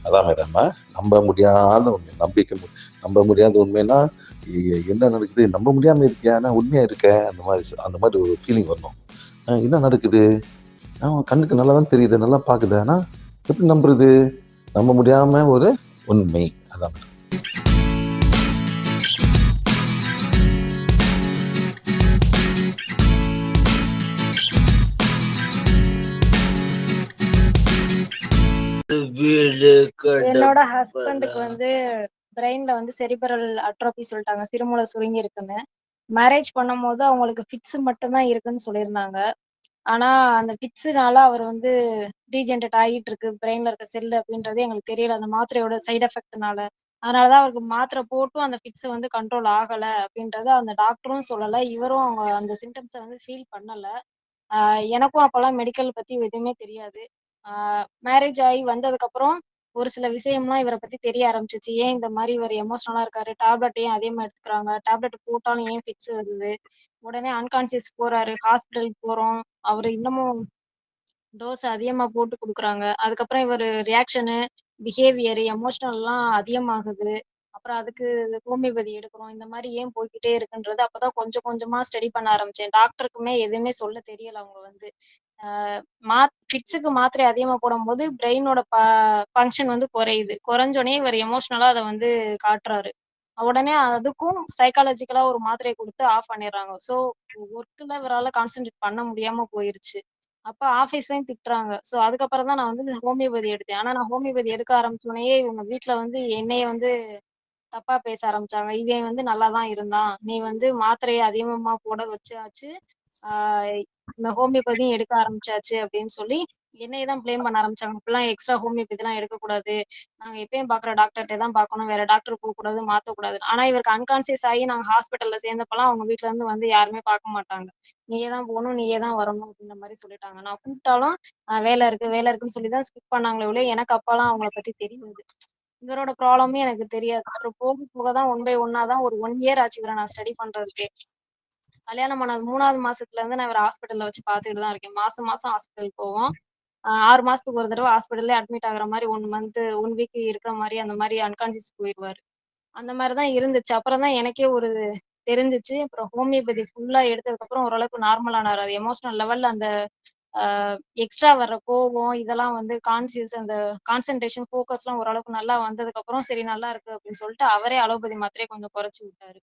அதான் மேடம். நம்ப முடியாத உண்மை. நம்ப முடியாத உண்மைன்னா, என்ன நடக்குது? நம்ப முடியாம இருக்கே! ஆனா உண்மையா இருக்கே! அந்த மாரி ஒரு ஃபீலிங் வரணும். என்ன நடக்குது? கண்ணுக்கு நல்லா தான் தெரியுது. நல்லா பாக்குது. ஆனா எப்படி நம்புறது? நம்ப முடியாம ஒரு உண்மை. அதான் மேடம். என்னோட ஹஸ்பண்டுக்கு வந்து பிரெயின்ல வந்து செரிப்ரல் அட்ரோபி சொல்லிட்டாங்க. சிறுமூளை சுருங்கி இருக்குன்னு. மேரேஜ் பண்ணும்போது அவங்களுக்கு ஃபிட்ஸ் மட்டும் தான் இருக்குன்னு சொல்லியிருந்தாங்க. ஆனா அந்த ஃபிட்ஸ்னால அவர் வந்து டீஜெனரேட் ஆகிட்டு இருக்கு பிரெயின்ல இருக்க செல் அப்படின்றது எங்களுக்கு தெரியல. அந்த மாத்திரையோட சைடு எஃபெக்ட்னால. அதனால தான் அவருக்கு மாத்திரை போட்டும் அந்த ஃபிட்ஸ் வந்து கண்ட்ரோல் ஆகல அப்படின்றத அந்த டாக்டரும் சொல்லல. இவரும் அவங்க அந்த சிம்டம்ஸ வந்து ஃபீல் பண்ணல. எனக்கும் அப்பலாம் மெடிக்கல் பத்தி எதுவுமே தெரியாது. ஆ மேரேஜ் ஆகி வந்ததுக்கப்புறம் ஒரு சில விஷயம்லாம் இவர பத்தி தெரிய ஆரம்பிச்சுச்சு. ஏன் இந்த மாரி இவரு எமோஷனலா இருக்காரு? டேப்லெட் ஏன் அதிகமா எடுத்துக்கிறாங்க? டேப்லெட் போட்டாலும் ஏன் ஃபிட்ஸ் வருது? உடனே அன்கான்ஷியஸ் போறாரு. ஹாஸ்பிட்டலுக்கு போறோம். அவரு இன்னமும் டோஸ் அதிகமா போட்டு குடுக்குறாங்க. அதுக்கப்புறம் இவரு ரியாக்ஷனு, பிஹேவியர், எமோஷனல்லாம் அதிகமாகுது. அப்புறம் அதுக்கு ஹோமியோபதி எடுக்கிறோம். இந்த மாரி ஏன் போய்க்கிட்டே இருக்குன்றது அப்பதான் கொஞ்சம் கொஞ்சமா ஸ்டடி பண்ண ஆரம்பிச்சேன். டாக்டருக்குமே எதுவுமே சொல்ல தெரியல அவங்க வந்து. அ ஃபிட்ஸுக்கு மாத்திரை அதிகமா போடும்போது பிரெயினோட ஃபங்ஷன் வந்து குறையுது. குறைஞ்சோனே இவர் எமோஷனலா அத வந்து காட்டுறாரு. உடனே அதுக்கும் சைக்காலஜிக்கலா ஒரு மாத்திரைய குடுத்து ஆஃப் பண்ணிடுறாங்க. ஸோ ஒர்க்ல இவரால கான்சன்ட்ரேட் பண்ண முடியாம போயிருச்சு. அப்ப ஆஃபீஸ்லயும் திட்டுறாங்க. ஸோ அதுக்கப்புறம் தான் நான் வந்து ஹோமியோபதி எடுத்தேன். ஆனா நான் ஹோமியோபதி எடுக்க ஆரம்பிச்சோனயே இவங்க வீட்ல வந்து என்னைய வந்து தப்பா பேச ஆரம்பிச்சாங்க. இவன் வந்து நல்லா தான் இருந்தான். நீ வந்து மாத்திரைய அதிகமா போட வச்சாச்சு. ஆ இந்த ஹோமியோபதியும் எடுக்க ஆரம்பிச்சாச்சு அப்படின்னு சொல்லி என்னைய தான் ப்ளேம் பண்ண ஆரம்பிச்சாங்க. இப்படிலாம் எக்ஸ்ட்ரா ஹோமியோபதிலாம் எடுக்கக்கூடாது. நாங்க எப்பயும் பார்க்குற டாக்டர்ட்ட தான் பார்க்கணும். வேற டாக்டர் போக்கூடாது, மாத்தக்கூடாது. ஆனா இவருக்கு அன்கான்ஷியஸ் ஆகி நாங்க ஹாஸ்பிட்டல்ல சேர்ந்தப்பலாம் அவங்க வீட்ல இருந்து வந்து யாருமே பார்க்க மாட்டாங்க. நீயே தான் போணும், நீயே தான் வரணும் அப்படின்ற மாரி சொல்லிட்டாங்க. நான் கூப்பிட்டாலும் வேலை இருக்கு, வேலை இருக்குன்னு சொல்லி தான் ஸ்கிப் பண்ணாங்களே ஒழிய எனக்கு அப்பலாம் அவங்கள பத்தி தெரியாது. இவரோட ப்ராப்ளமே எனக்கு தெரியாது. அப்புறம் போக போக தான் ஒன் பை ஒன்னா தான் ஒரு 1 இயர் ஆச்சு இவர நான் ஸ்டடி பண்றதுக்கே. கல்யாணம் ஆன 3வது மாசத்துல இருந்து நான் இவர ஹாஸ்பிட்டல்ல வச்சு பார்த்துட்டு தான் இருக்கேன். மாசம் மாசம் ஹாஸ்பிட்டல் போவோம். 6 மாசத்துக்கு ஒரு தடவ ஹாஸ்பிட்டல்லே அட்மிட் ஆகுற மாரி 1 மந்த் 1 வீக் இருக்கிற மாரி அந்த மாரி அன்கான்ஷியஸ் போயிருவாரு. அந்த மாரி தான் இருந்துச்சு. அப்புறம் தான் எனக்கே ஒரு தெரிஞ்சுச்சு. அப்புறம் ஹோமியோபதி ஃபுல்லா எடுத்ததுக்கப்புறம் ஓரளவுக்கு நார்மல் ஆனாரு. அது எமோஷனல் லெவல்ல அந்த அ எக்ஸ்ட்ரா வர்ற கோவம், இதெல்லாம் வந்து கான்ஷியஸ் அந்த கான்சன்ட்ரேஷன், ஃபோக்கஸ்லாம் ஓரளவுக்கு நல்லா வந்ததுக்கப்புறம், சரி நல்லா இருக்கு அப்படின்னு சொல்லிட்டு அவரே அலோபதி மாத்திரைய கொஞ்சம் குறைச்சு விட்டாரு.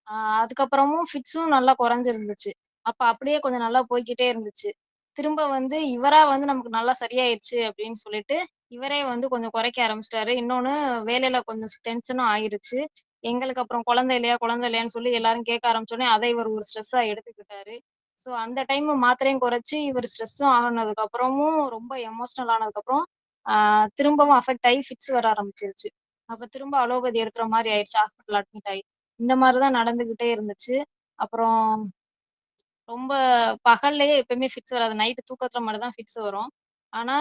ஆ அதுக்கப்புறமும் ஃபிட்ஸும் நல்லா குறைஞ்சிருந்துச்சு. அப்ப அப்படியே கொஞ்சம் நல்லா போய்க்கிட்டே இருந்துச்சு. திரும்ப வந்து இவரா வந்து நமக்கு நல்லா சரியாயிருச்சு அப்படின்னு சொல்லிட்டு, இவரே வந்து கொஞ்சம் குறைக்க ஆரம்பிச்சுட்டாரு. இன்னொன்னு வேலையில கொஞ்சம் டென்ஷனும் ஆயிருச்சு. எங்களுக்கு அப்புறம் குழந்தை இல்லையா, குழந்தை இல்லையான்னு சொல்லி எல்லாரும் கேட்க ஆரம்பிச்சோனே, அதை இவர் ஒரு ஸ்ட்ரெஸ்ஸா எடுத்துக்கிட்டாரு. ஸோ அந்த டைம் மாத்திரையும் குறைச்சு, இவர் ஸ்ட்ரெஸ்ஸும் ஆனதுக்கு அப்புறமும் ரொம்ப எமோஷனல் ஆனதுக்கப்புறம், ஆ திரும்பவும் அஃபெக்ட் ஆயி ஃபிட்ஸ் வர ஆரம்பிச்சுருச்சு. அப்ப திரும்ப அலோபதி எடுக்கிற மாரி ஆயிருச்சு. ஹாஸ்பிட்டல் அட்மிட் ஆயி. இந்த மாரி தான் நடந்துகிட்டே இருந்துச்சு. அப்புறம் ரொம்ப பகல்லேயே எப்பயுமே ஃபிட்ஸ் வராது. நைட்டு தூக்கத்துல மட்டும் தான் ஃபிட்ஸ் வரும். ஆனா,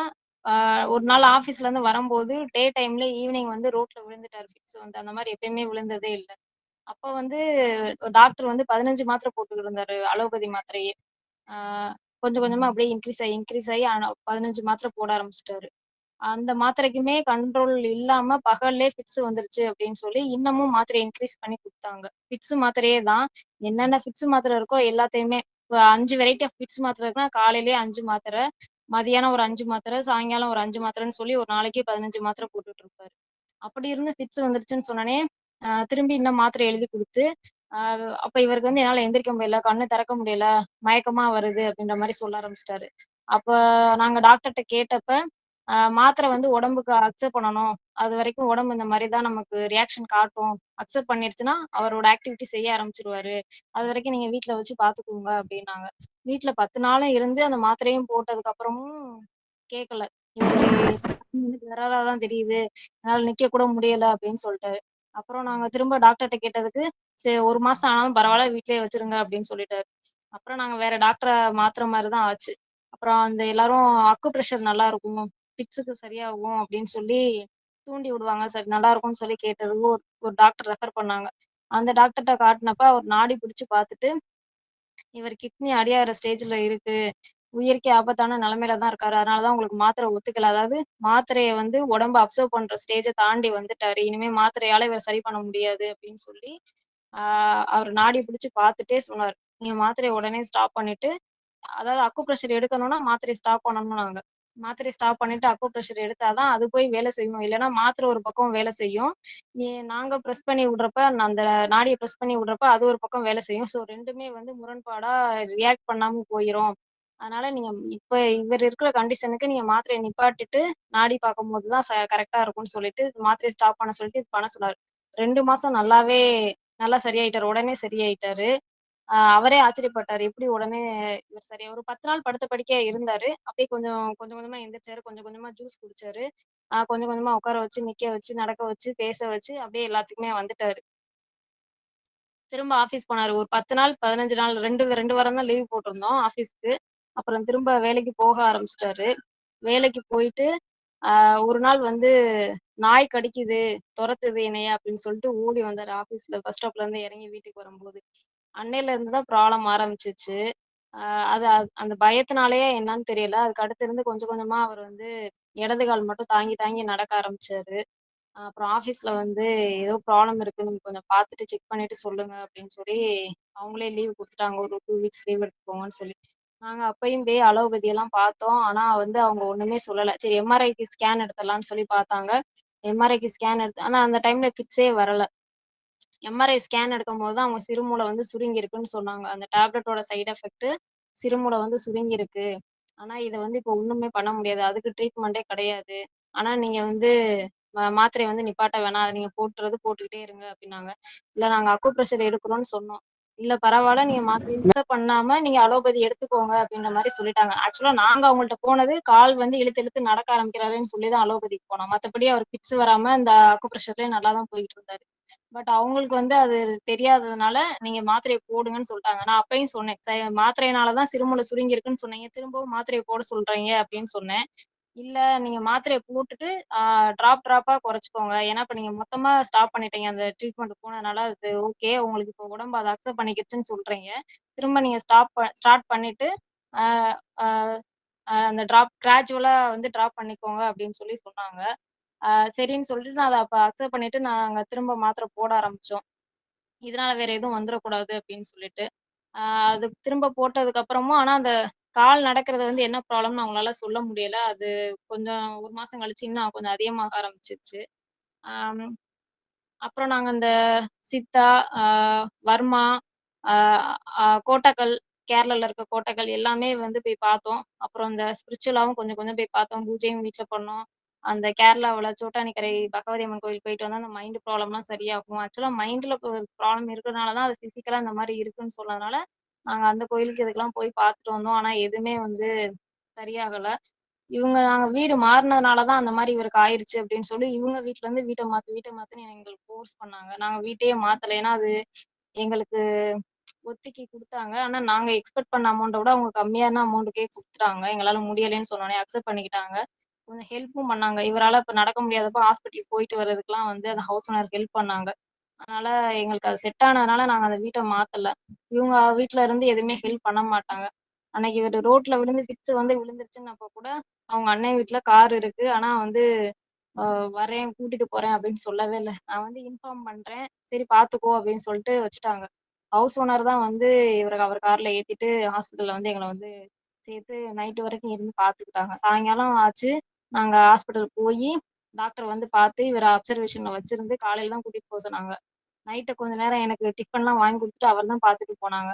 ஒரு நாள் ஆஃபீஸ்லேருந்து வரும்போது டே டைம்ல ஈவினிங் வந்து ரோட்ல விழுந்துட்டாரு ஃபிட்ஸ் வந்து. அந்த மாரி எப்பயுமே விழுந்ததே இல்ல. அப்ப வந்து டாக்டர் வந்து 15 மாத்திரை போட்டுக்கிட்டு இருந்தாரு. அலோபதி மாத்திரையே. ஆ கொஞ்சம் கொஞ்சமா அப்படியே இன்கிரீஸ் ஆயி 15 மாத்திரை போட ஆரம்பிச்சுட்டாரு. அந்த மாத்திரைக்குமே கண்ட்ரோல் இல்லாம பகல்லே ஃபிட்ஸ் வந்துருச்சு அப்படின்னு சொல்லி, இன்னமும் மாத்திரைய இன்கிரீஸ் பண்ணி குடுத்தாங்க. ஃபிட்ஸ் மாத்திரையே தான். என்னென்ன ஃபிட்ஸ் மாத்திரை இருக்கோ எல்லாத்தையுமே இப்ப 5 வெரைட்டி ஆஃப் ஃபிட்ஸ் மாத்திரை இருக்குன்னா, காலையிலயே 5 மாத்திரை, மதியானம் ஒரு 5 மாத்திரை, சாயங்காலம் ஒரு 5 மாத்திரைன்னு சொல்லி ஒரு நாளைக்கு 15 மாத்திரை போட்டுட்டு இருப்பாரு. அப்படி இருந்து ஃபிட்ஸ் வந்துருச்சுன்னு சொன்னோனே, திரும்பி இன்னும் மாத்திரை எழுதி குடுத்து, அ அப்ப இவருக்கு வந்து என்னால எந்திரிக்க முடியல, கண்ணு திறக்க முடியல, மயக்கமா வருது அப்படின்ற மாரி சொல்ல ஆரம்பிச்சுட்டாரு. அப்ப நாங்க டாக்டர்ட்ட கேட்டப்ப, மாத்திரை வந்து உடம்புக்கு அக்செப்ட் பண்ணணும். அதுவரைக்கும் உடம்பு இந்த மாரி தான் நமக்கு ரியாக்ஷன் காட்டும். அக்செப்ட் பண்ணிருச்சுன்னா, அவரோட ஆக்டிவிட்டி செய்ய ஆரம்பிச்சுருவாரு. அதுவரைக்கும் நீங்க வீட்ல வச்சு பார்த்துக்கோங்க அப்டின்னாங்க. வீட்ல 10 நாளும் இருந்து அந்த மாத்திரையும் போட்டதுக்கு அப்புறமும் கேட்கல. இவருக்கு எனக்கு விரலா தான் தெரியுது. என்னால நிக்க கூட முடியல அப்டின்னு சொல்ட்டாரு. அப்புறம் நாங்க திரும்ப டாக்டர்ட்ட கேட்டதுக்கு, சரி 1 மாசம் ஆனாலும் பரவால்ல வீட்லயே வச்சுருங்க அப்டின்னு சொல்லிட்டாரு. அப்புறம் நாங்க வேற டாக்டர மாத்துற மாரி தான் ஆச்சு. அப்புறம் அந்த எல்லாரும் அக்கு பிரஷர் நல்லாருக்கும். ஃபிட்ஸுக்கு சரியாகும் அப்படின்னு சொல்லி தூண்டி விடுவாங்க. சரி நல்லாருக்கும்னு சொல்லி கேட்டதுக்கு ஒரு ஒரு டாக்டர் ரெஃபர் பண்ணாங்க. அந்த டாக்டர்ட்ட காட்டுனப்ப அவர் நாடி பிடிச்சு பார்த்துட்டு, இவர் கிட்னி அடியாற ஸ்டேஜ்ல இருக்கு. உயிருக்கே ஆபத்தான நிலைமையில தான் இருக்காரு. அதனால தான் உங்களுக்கு மாத்திரை ஒத்துக்கல. அதாவது மாத்திரைய வந்து உடம்பு அப்சர்வ் பண்ற ஸ்டேஜ தாண்டி வந்துட்டாரு. இனிமே மாத்திரையால இவர சரி பண்ண முடியாது அப்படின்னு சொல்லி, ஆ அவரு நாடி பிடிச்சு பார்த்துட்டே சொன்னாரு. நீங்க மாத்திரைய உடனே ஸ்டாப் பண்ணிட்டு அதாவது அக்குப்ரெஷர் எடுக்கணும்னா மாத்திரைய ஸ்டாப் பண்ணணும்னாங்க. மாத்திரைய ஸ்டாப் பண்ணிட்டு அக்குப்ரெஷர் எடுத்தா தான் அது போய் வேலை செய்யும். இல்லன்னா மாத்திரை ஒரு பக்கம் வேலை செய்யும். நாங்க பிரஸ் பண்ணி விடுறப்ப அந்த நாடிய பிரஸ் பண்ணி விடுறப்ப அது ஒரு பக்கம் வேலை செய்யும். ஸோ 2மே வந்து முரண்பாடா ரியாக்ட் பண்ணாம போயிரும். அதனால நீங்க இப்ப இவரு இருக்கிற கண்டிஷனுக்கு நீங்க மாத்திரைய நிப்பாட்டிட்டு நாடி பார்க்கும்போது தான் கரெக்ட்டா இருக்கும்னு சொல்லிட்டு மாத்திரைய ஸ்டாப் பண்ண சொல்லிட்டு இது பண்ண சொன்னாரு. 2 மாசம் நல்லா சரியாயிட்டாரு. உடனே சரியாயிட்டாரு. அவரே ஆச்சரியப்பட்டாரு. எப்படி உடனே இவர் சரியா ஒரு 10 நாள் படுத்த படுக்கையா இருந்தாரு. அப்படியே கொஞ்சம் கொஞ்சம் கொஞ்சமா எந்திரிச்சாரு. கொஞ்சம் கொஞ்சமா ஜூஸ் குடிச்சாரு. கொஞ்சம் கொஞ்சமா உட்கார வச்சு, நிக்க வச்சு, நடக்க வச்சு, பேச வச்சு அப்படியே எல்லாத்துக்குமே வந்துட்டாரு. திரும்ப ஆஃபீஸ் போனாரு. ஒரு 10 நாள், 15 நாள் 2 வாரம் தான் லீவ் போட்டிருந்தோம் ஆஃபீஸ்க்கு. அப்புறம் திரும்ப வேலைக்கு போக ஆரம்பிச்சுட்டாரு. வேலைக்கு போயிட்டு, ஒரு நாள் வந்து நாய் கடிக்குது, தொரத்துது என்னைய அப்படின்னு சொல்லிட்டு ஓடி வந்தாரு ஆஃபீஸ்ல பஸ் ஸ்டாப்ல இருந்து இறங்கி வீட்டுக்கு வரும்போது. அன்னையில இருந்து தான் ப்ராப்ளம் ஆரம்பிச்சுச்சு. அ அது அந்த பயத்தினாலயே என்னன்னு தெரியல. அதுக்கு அடுத்து இருந்து கொஞ்சம் கொஞ்சமா அவர் வந்து இடது கால் மட்டும் தாங்கி தாங்கி நடக்க ஆரம்பிச்சாரு. அப்புறம் ஆஃபீஸ்ல வந்து ஏதோ ப்ராப்ளம் இருக்கு. நீங்க கொஞ்சம் பார்த்துட்டு செக் பண்ணிட்டு சொல்லுங்க அப்படின்னு சொல்லி, அவங்களே லீவ் குடுத்துட்டாங்க. ஒரு 2 வீக்ஸ் லீவ் எடுத்துக்கோங்கன்னு சொல்லி. நாங்க அப்பயும் போய் அலோபதி எல்லாம் பார்த்தோம். ஆனா வந்து அவங்க ஒண்ணுமே சொல்லல. சரி எம்ஆர்ஐக்கு ஸ்கேன் எடுத்துடலாம்னு சொல்லி பார்த்தாங்க. எம்ஆர்ஐக்கு ஸ்கேன் எடுத்து ஆனா அந்த டைம்ல ஃபிக்ஸே வரல. எம்ஆர்ஐ ஸ்கேன் எடுக்கும்போது தான் அவங்க சிறுமூளை வந்து சுருங்கியிருக்குன்னு சொன்னாங்க. அந்த டேப்லெட்டோட சைட் எஃபெக்ட் சிறுமூளை வந்து சுருங்கியிருக்கு. ஆனா இத வந்து இப்போ ஒண்ணுமே பண்ண முடியாது. அதுக்கு ட்ரீட்மெண்ட்டே கிடையாது. ஆனா நீங்க வந்து மாத்திரைய வந்து நிப்பாட்ட வேணாம். அத நீங்க போட்டுறது போட்டுக்கிட்டே இருங்க அப்டின்னாங்க. இல்ல நாங்க அக்குப்ரெஷர் எடுக்குறோம்னு சொன்னோம். இல்ல பரவால்ல நீங்க மாத்திரைய பண்ணாம நீங்க அலோபதி எடுத்துக்கோங்க அப்டின்ற மாரி சொல்லிட்டாங்க. ஆக்சுவலா நாங்க அவங்கள்ட்ட போனது கால் வந்து இழுத்து இழுத்து நடக்க ஆரம்பிக்கிறாருன்னு சொல்லி தான் அலோபதிக்கு போனோம். மத்தபடி அவருக்கு ஃபிக்ஸ் வராம இந்த அக்குப்ரெஷர்லயே நல்லா தான் போயிட்டு இருந்தாரு. பட் அவங்களுக்கு வந்து அது தெரியாததுனால, நீங்க மாத்திரைய போடுங்கன்னு சொல்ட்டாங்க. நான் அப்பயும் சொன்னேன். மாத்திரையினால தான் சிறுமூளை சுருங்கியிருக்குன்னு சொன்னீங்க. திரும்பவும் மாத்திரைய போட சொல்றீங்க அப்படின்னு சொன்னேன். இல்ல நீங்க மாத்திரைய போட்டுட்டு, ஆ டிராப்பா குறைச்சுக்கோங்க. ஏன்னா, இப்ப நீங்க மொத்தமா ஸ்டாப் பண்ணிட்டீங்க. அந்த ட்ரீட்மெண்ட் போனதுனால அது ஓகே. உங்களுக்கு இப்போ உடம்பு அத அக்செப்ட் பண்ணிக்கிருச்சுன்னு சொல்றீங்க. திரும்ப நீங்க ஸ்டார்ட் பண்ணிட்டு, ஆ ஆ அந்த கிராஜுவலா வந்து டிராப் பண்ணிக்கோங்க அப்படின்னு சொல்லி சொன்னாங்க. சரின்னு சொல்லிட்டு நான் அத அப்ப அக்செப்ட் பண்ணிட்டு நாங்க திரும்ப மாத்திரை போட ஆரம்பிச்சோம். இதனால வேற எதுவும் வந்துரக்கூடாது அப்படின்னு சொல்லிட்டு. ஆ அது திரும்ப போட்டதுக்கு அப்புறமும் ஆனா அந்த கால் நடக்கிறது வந்து என்ன ப்ராப்ளம்னு அவங்களால சொல்ல முடியல. அது கொஞ்சம் 1 மாசம் கழிச்சு இன்னும் கொஞ்சம் அதிகமாக ஆரம்பிச்சுருச்சு. ஆம். அப்புறம் நாங்க இந்த சித்தா, ஆ வர்மா, ஆ கோட்டக்கல், கேரளால இருக்க கோட்டக்கல் எல்லாமே வந்து போய் பார்த்தோம். அப்புறம் இந்த ஸ்பிரிச்சுவலாவும் கொஞ்சம் கொஞ்சம் போய் பார்த்தோம். பூஜையும் வீட்ல பண்ணோம். அந்த கேரளாவுல சோட்டானிக்கரை பகவதி அம்மன் கோயில் போயிட்டு வந்தா அந்த மைண்ட் ப்ராப்ளம்லாம் சரியாகும். ஆக்சுவலா மைண்ட்ல ப்ராப்ளம் இருக்கிறதுனால தான் அது பிசிக்கலா இந்த மாரி இருக்குன்னு சொன்னதுனால, நாங்க அந்த கோயிலுக்கு இதுக்கெல்லாம் போய் பார்த்துட்டு வந்தோம். ஆனா எதுவுமே வந்து சரியாகல. நாங்க வீடு மாறுனதுனால தான் அந்த மாரி இவருக்கு ஆயிருச்சு அப்படின்னு சொல்லி, இவங்க வீட்ல இருந்து வீட்ட மாத்துன்னு எங்களுக்கு ஃபோர்ஸ் பண்ணாங்க. நாங்க வீட்டையே மாத்தல. ஏன்னா, அது எங்களுக்கு ஒத்திக்கி குடுத்தாங்க. ஆனா, நாங்க எக்ஸ்பெக்ட் பண்ண அமௌண்ட்ட விட அவங்க கம்மியான அமௌண்ட்டுக்கே குடுத்துட்டாங்க. எங்களால முடியலைன்னு சொன்னோனே அக்செப்ட் பண்ணிக்கிட்டாங்க. கொஞ்சம் ஹெல்ப்பும் பண்ணாங்க. இவரால இப்ப நடக்க முடியாதப்ப ஹாஸ்பிட்டல் போயிட்டு வர்றதுக்குலாம் வந்து அந்த ஹவுஸ் ஓனர் ஹெல்ப் பண்ணாங்க. அதனால எங்களுக்கு அது செட் ஆனதுனால நாங்க அந்த வீட்ட மாத்தல. இவங்க வீட்ல இருந்து எதுவுமே ஹெல்ப் பண்ண மாட்டாங்க. அன்னைக்கு இவரு ரோட்ல விழுந்து ஃபிக்ஸ் வந்து விழுந்துருச்சுன்னப்ப கூட, அவங்க அண்ணன் வீட்ல கார் இருக்கு. ஆனா வந்து அ வரேன், கூட்டிட்டு போறேன் அப்படின்னு சொல்லவே இல்ல. நான் வந்து இன்ஃபார்ம் பண்றேன். சரி பார்த்துக்கோ அப்படின்னு சொல்லிட்டு வச்சுட்டாங்க. ஹவுஸ் ஓனர் தான் வந்து அவர் கார்ல ஏத்திட்டு ஹாஸ்பிட்டல்ல வந்து எங்கள வந்து சேர்த்து நைட் வரைக்கும் இருந்து பார்த்துக்கிட்டாங்க. சாயங்காலம் ஆச்சு. நாங்க ஹாஸ்பிட்டல் போயி, டாக்டர் வந்து பார்த்து இவர அப்சர்வேஷன்ல வச்சிருந்து காலையில தான் கூட்டிட்டு போ சொன்னாங்க. நைட்டு கொஞ்ச நேரம் எனக்கு டிஃபன்லாம் வாங்கி குடுத்துட்டு அவர் தான் பார்த்துட்டு போனாங்க.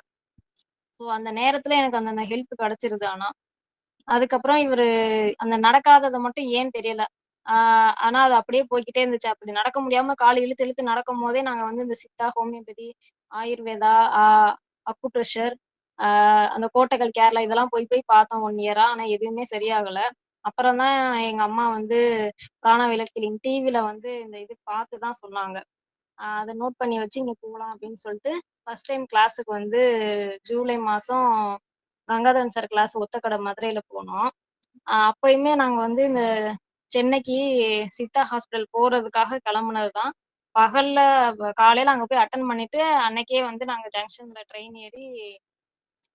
ஸோ அந்த நேரத்துல எனக்கு அந்த ஹெல்ப் கிடைச்சிருது ஆனா. அதுக்கப்புறம் இவரு அந்த நடக்காதது மட்டும் ஏன்னு தெரியல. ஆ ஆனா அது அப்படியே போய்க்கிட்டே இருந்துச்சு. அப்படி நடக்க முடியாம கால் இழுத்து இழுத்து நடக்கும்போதே நாங்க வந்து இந்த சித்தா, ஹோமியோபதி, ஆயுர்வேதா, அக்குப்ரெஷர், அந்த கோட்டக்கல், கேரளா இதெல்லாம் போய் போய் பார்த்தோம் 1 இயரா. ஆனா எதுவுமே சரியாகல. அப்புறம் தான் எங்க அம்மா வந்து பிராண விளக்கிலிங் டிவில வந்து இந்த இது பார்த்து தான் சொன்னாங்க. அத நோட் பண்ணி வச்சு இங்க போலாம் அப்படின்னு சொல்லிட்டு, ஃபர்ஸ்ட் டைம் கிளாஸுக்கு வந்து ஜூலை மாசம் கங்காதரன் சார் கிளாஸ் ஒத்தக்கட மதுரையில போனோம். அப்பயுமே நாங்க வந்து இந்த சென்னைக்கு சித்தா ஹாஸ்பிட்டல் போறதுக்காக கிளம்புனது தான். பகல்ல காலையில அங்க போய் அட்டெண்ட் பண்ணிட்டு, அன்னைக்கே வந்து நாங்க ஜங்ஷன்ல ட்ரெயின் ஏறி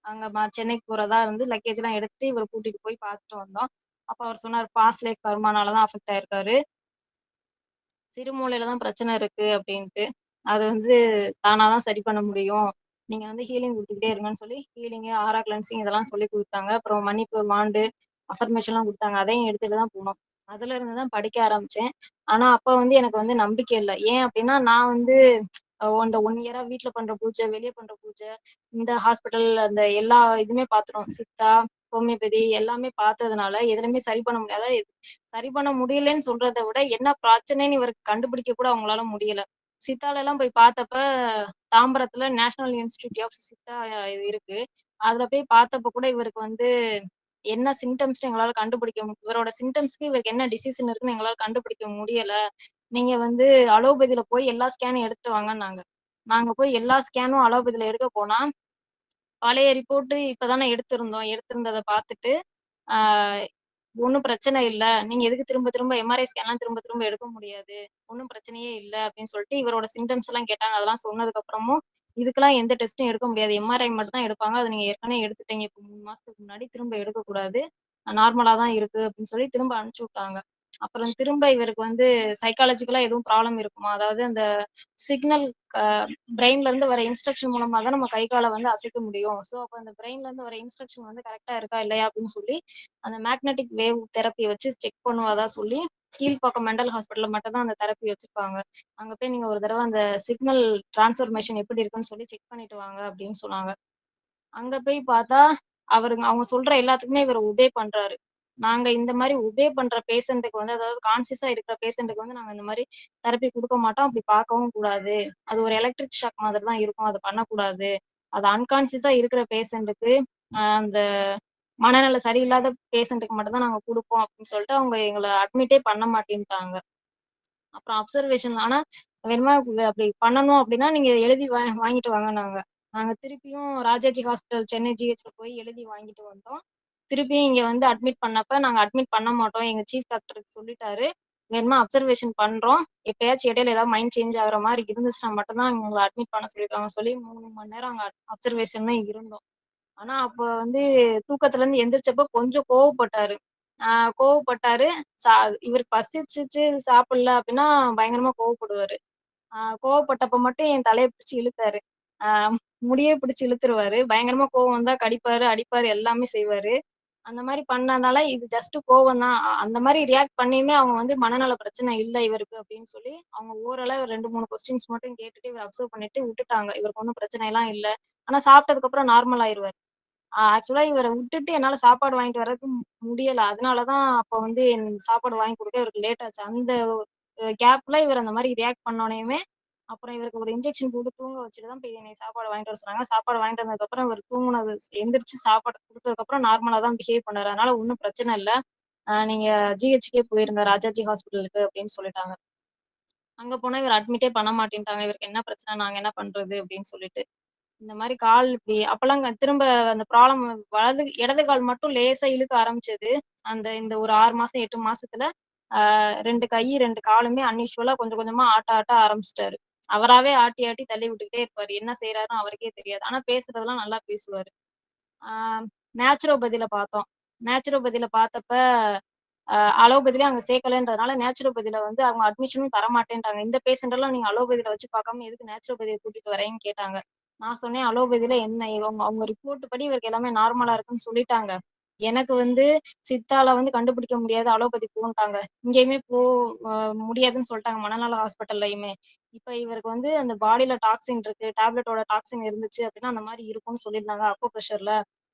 அங்க சென்னைக்கு போறதா இருந்து லக்கேஜ் எல்லாம் எடுத்துட்டு இவர கூட்டிட்டு போய் பார்த்துட்டு வந்தோம். அப்ப அவர் சொன்னாரு பாஸ்ட் லைஃப் கர்மானால தான் அஃபெக்ட் ஆயிருக்காரு. சிறுமூளையில தான் பிரச்சனை இருக்கு அப்படின்ட்டு. அது வந்து தானா தான் சரி பண்ண முடியும். நீங்க வந்து ஹீலிங் குடுத்துக்கிட்டே இருங்கன்னு சொல்லி ஹீலிங்கு, ஆரா கிளென்சிங் இதெல்லாம் சொல்லிக் குடுத்தாங்க. அப்புறம் மன்னிப்பு மாண்டு, அஃபர்மேஷன்லாம் குடுத்தாங்க. அதையும் எடுத்துட்டு தான் போனோம். அதுல இருந்து தான் படிக்க ஆரம்பிச்சேன். ஆனா அப்ப வந்து எனக்கு வந்து நம்பிக்கை இல்ல. ஏன் அப்டின்னா, நான் வந்து அந்த 1 இயரா வீட்ல பண்ற பூஜை, வெளிய பண்ற பூஜை, இந்த ஹாஸ்பிட்டல் அந்த எல்லா இதுவுமே பார்த்துட்டோம். சித்தா, ஹோமியோபதி எல்லாமே பார்த்ததுனால, எதுலயுமே சரி பண்ண முடியாது. அதாவது சரி பண்ண முடியலன்னு சொல்றத விட, என்ன பிரச்சனைன்னு இவருக்கு கண்டுபிடிக்க கூட அவங்களால முடியல. சித்தாலலாம் போய் பார்த்தப்ப, தாம்பரத்துல நேஷனல் இன்ஸ்டிடியூட் ஆஃப் சித்தா இது இருக்கு. அதுல போய் பார்த்தப்ப கூட இவருக்கு வந்து என்ன சிம்ப்டம்ஸ்ன்னு எங்களால கண்டுபிடிக்க இவரோட சிம்ப்டம்ஸ்க்கு இவருக்கு என்ன டிசீஸ்ன்னு இருக்குன்னு எங்களால கண்டுபிடிக்க முடியல. நீங்க வந்து அலோபதியில போய் எல்லா ஸ்கேனும் எடுத்துட்டு வாங்கன்னாங்க. நாங்க போய் எல்லா ஸ்கேனும் அலோபதியில எடுக்க போனா, பழைய ரிப்போர்ட் இப்ப தானே எடுத்திருந்தோம். எடுத்திருந்தத பார்த்துட்டு, ஆ ஒண்ணும் பிரச்சனை இல்ல. நீங்க எதுக்கு திரும்ப திரும்ப எம்ஆர்ஐ ஸ்கேன்லாம் திரும்ப திரும்ப எடுக்க முடியாது. ஒண்ணும் பிரச்சனையே இல்ல அப்படின்னு சொல்லிட்டு இவரோட சிம்ப்டம்ஸ் எல்லாம் கேட்டாங்க. அதெல்லாம் சொன்னதுக்கு அப்புறமும், இதுக்கெல்லாம் எந்த டெஸ்டும் எடுக்க முடியாது. எம்ஆர்ஐ மட்டும் தான் எடுப்பாங்க. அத நீங்க ஏற்கனவே எடுத்துட்டீங்க. இப்ப 3 மாசத்துக்கு முன்னாடி திரும்ப எடுக்கக்கூடாது. நார்மலா தான் இருக்கு அப்படின்னு சொல்லி திரும்ப அனுப்பிச்சு விட்டாங்க. அப்புறம் திரும்ப இவருக்கு வந்து சைக்காலஜிக்கலா எதுவும் ப்ராப்ளம் இருக்குமா? அதாவது அந்த சிக்னல் அ பிரெயின்ல இருந்து வர இன்ஸ்ட்ரக்ஷன் மூலமா தான் நம்ம கை, கால வந்து அசைக்க முடியும். ஸோ அப்ப அந்த பிரெயின்ல இருந்து வர இன்ஸ்ட்ரக்ஷன் வந்து கரெக்ட்டா இருக்கா, இல்லையா அப்படின்னு சொல்லி அந்த மேக்னெட்டிக் வேவ் தெரப்பி வச்சு செக் பண்ணுவதா சொல்லி, கீழ்ப்பாக்கம் மெண்டல் ஹாஸ்பிட்டல்ல மட்டும் தான் அந்த தெரப்பி வச்சிருக்காங்க. அங்க போய் நீங்க ஒரு தடவ அந்த சிக்னல் டிரான்ஸ்ஃபர்மேஷன் எப்படி இருக்குன்னு சொல்லி செக் பண்ணிட்டு வாங்க அப்படின்னு சொன்னாங்க. அங்க போய் பார்த்தா, அவங்க சொல்ற எல்லாத்துக்குமே இவரு ஒபே பண்றாரு. நாங்க இந்த மாரி ஒபே பண்ற பேஷண்ட்டுக்கு வந்து அதாவது கான்ஷியஸா இருக்கிற பேஷண்ட்டுக்கு வந்து நாங்க இந்த மாரி தெரப்பி குடுக்க மாட்டோம். அப்படி பார்க்கவும் கூடாது. அது ஒரு எலக்ட்ரிக் ஷாக் மாதிரி தான் இருக்கும். அத பண்ணக்கூடாது. அது அன்கான்ஷியஸா இருக்கிற பேஷண்ட்டுக்கு அந்த மனநிலை சரியில்லாத பேஷண்ட்டுக்கு மட்டும் தான் நாங்க குடுப்போம் அப்படின்னு சொல்லிட்டு அவங்க எங்கள அட்மிட்டே பண்ண மாட்டேன்ட்டாங்க. அப்புறம் அப்சர்வேஷன் ஆனா வேணுமா அப்படி பண்ணணும் அப்படின்னா நீங்க எழுதி வாங்கிட்டு வாங்கன்னாங்க. நாங்க திருப்பியும் ராஜாஜி ஹாஸ்பிட்டல் சென்னை ஜிஹெச்ல போய் எழுதி வாங்கிட்டு வந்தோம். திருப்பியும் இங்க வந்து அட்மிட் பண்ணப்ப நாங்க அட்மிட் பண்ண மாட்டோம். எங்க சீஃப் டாக்டர் சொல்லிட்டாரு. வேணுமா அப்சர்வேஷன் பண்றோம். எப்பயாச்சும் இடையில ஏதாவது மைண்ட் சேஞ்ச் ஆகுற மாரி இருந்துச்சுன்னா மட்டும் தான் எங்கள அட்மிட் பண்ண சொல்லியிருக்காங்கன்னு சொல்லி 3 மணி நேரம் அங்க அப்சர்வேஷன்ல இருந்தோம். ஆனா, அப்ப வந்து தூக்கத்துல இருந்து எந்திரிச்சப்ப கொஞ்சம் கோவப்பட்டாரு. ஆ கோவப்பட்டாரு. சா இவருக்கு பசிச்சுச்சு சாப்பிடல அப்டின்னா பயங்கரமா கோவப்படுவாரு. கோவப்பட்டப்ப மட்டும் என் தலைய பிடிச்சு இழுத்தாரு. ஆ முடியே பிடிச்சு இழுத்துருவாரு. பயங்கரமா கோவம் வந்தா கடிப்பாரு, அடிப்பாரு எல்லாமே செய்வாரு. அந்த மாரி பண்ணனால இது ஜஸ்ட் கோவம் தான். அந்த மாரி ரியாக்ட் பண்ணியுமே அவங்க வந்து மனநல பிரச்சனை இல்ல இவருக்கு அப்டின்னு சொல்லி, அவங்க ஓரலா 2, 3 கொஸ்டின்ஸ் மட்டும் கேட்டுட்டு இவர அப்சர்வ் பண்ணிட்டு விட்டுட்டாங்க. இவருக்கு ஒண்ணும் பிரச்சனைலாம் இல்ல. ஆனா சாப்பிட்டதுக்கு அப்புறம் நார்மல் ஆயிருவாரு. ஆக்சுவலா இவர விட்டுட்டு என்னால சாப்பாடு வாங்கிட்டு வரதுக்கு முடியல. அதனால தான் அப்ப வந்து சாப்பாடு வாங்கி குடுக்க இவருக்கு லேட் ஆச்சு. அந்த கேப்ல இவர் அந்த மாரி ரியாக்ட் பண்ணோனயுமே, அப்புறம் இவருக்கு ஒரு இன்ஜெக்ஷன் போட்டு தூங்க வச்சுட்டு தான் போய் என்னைய சாப்பாடு வாங்கிட்டு வர சொன்னாங்க. சாப்பாடு வாங்கிட்டு வந்ததுக்கப்புறம் இவரு தூங்குனது எந்திரிச்சு சாப்பாடு குடுத்ததுக்கப்புறம் நார்மலா தான் பிஹேவ் பண்ணாரு. அதனால ஒண்ணும் பிரச்சனை இல்ல. நீங்க ஜிஹெச்சுக்கே போயிருங்க ராஜாஜி ஹாஸ்பிட்டலுக்கு அப்படின்னு சொல்லிட்டாங்க. அங்க போனா இவர அட்மிட்டே பண்ண மாட்டேன்ட்டாங்க. இவருக்கு என்ன பிரச்சனை? நாங்க என்ன பண்றது? அப்படின்னு சொல்லிட்டு. இந்த மாரி கால் இப்டி அப்பலாம் திரும்ப அந்த ப்ராப்ளம் இடது கால் மட்டும் லேசா இழுக்க ஆரம்பிச்சது. இந்த ஒரு 6 மாசம், 8 மாசத்துல 2 கை, 2 காலுமே அன்யூசுவலா கொஞ்சம் கொஞ்சமா ஆட்ட ஆரம்பிச்சுட்டாரு. அவராவே ஆட்டி ஆட்டி தள்ளி விட்டுக்கிட்டே இருப்பாரு. என்ன செய்றாருன்னு அவருக்கே தெரியாது. ஆனா பேசுறதெல்லாம் நல்லா பேசுவாரு. ஆ நேச்சுரோபதில பார்த்தோம். நேச்சுரோபதில பார்த்தப்ப அ அலோபதில அங்க சேர்க்கலன்றதுனால நேச்சுரோபதில வந்து அவங்க அட்மிஷனும் தரமாட்டேன்ட்டாங்க. இந்த பேஷண்ட் எல்லாம் நீங்க அலோபதில வச்சு பார்க்காம எதுக்கு நேச்சுரோபதிய கூட்டிட்டு வரேன்னு கேட்டாங்க. நான் சொன்னேன் அலோபதில என்ன இவங்க அவங்க ரிப்போர்ட் படி இவருக்கு எல்லாமே நார்மலா இருக்குன்னு சொல்லிட்டாங்க. எனக்கு வந்து சித்தால வந்து கண்டுபிடிக்க முடியாது அலோபதி போன்ட்டாங்க. இங்கேயுமே அ முடியாதுன்னு சொல்ட்டாங்க மனநல ஹாஸ்பிட்டல்லயுமே. இப்ப இவருக்கு வந்து அந்த பாடியில டாக்ஸின் இருக்கு. டேப்லெட்டோட டாக்ஸின் இருந்துச்சு அப்டின்னா அந்த மாரி இருக்கும்னு சொல்லியிருந்தாங்க அக்கோ பிரஷர்ல.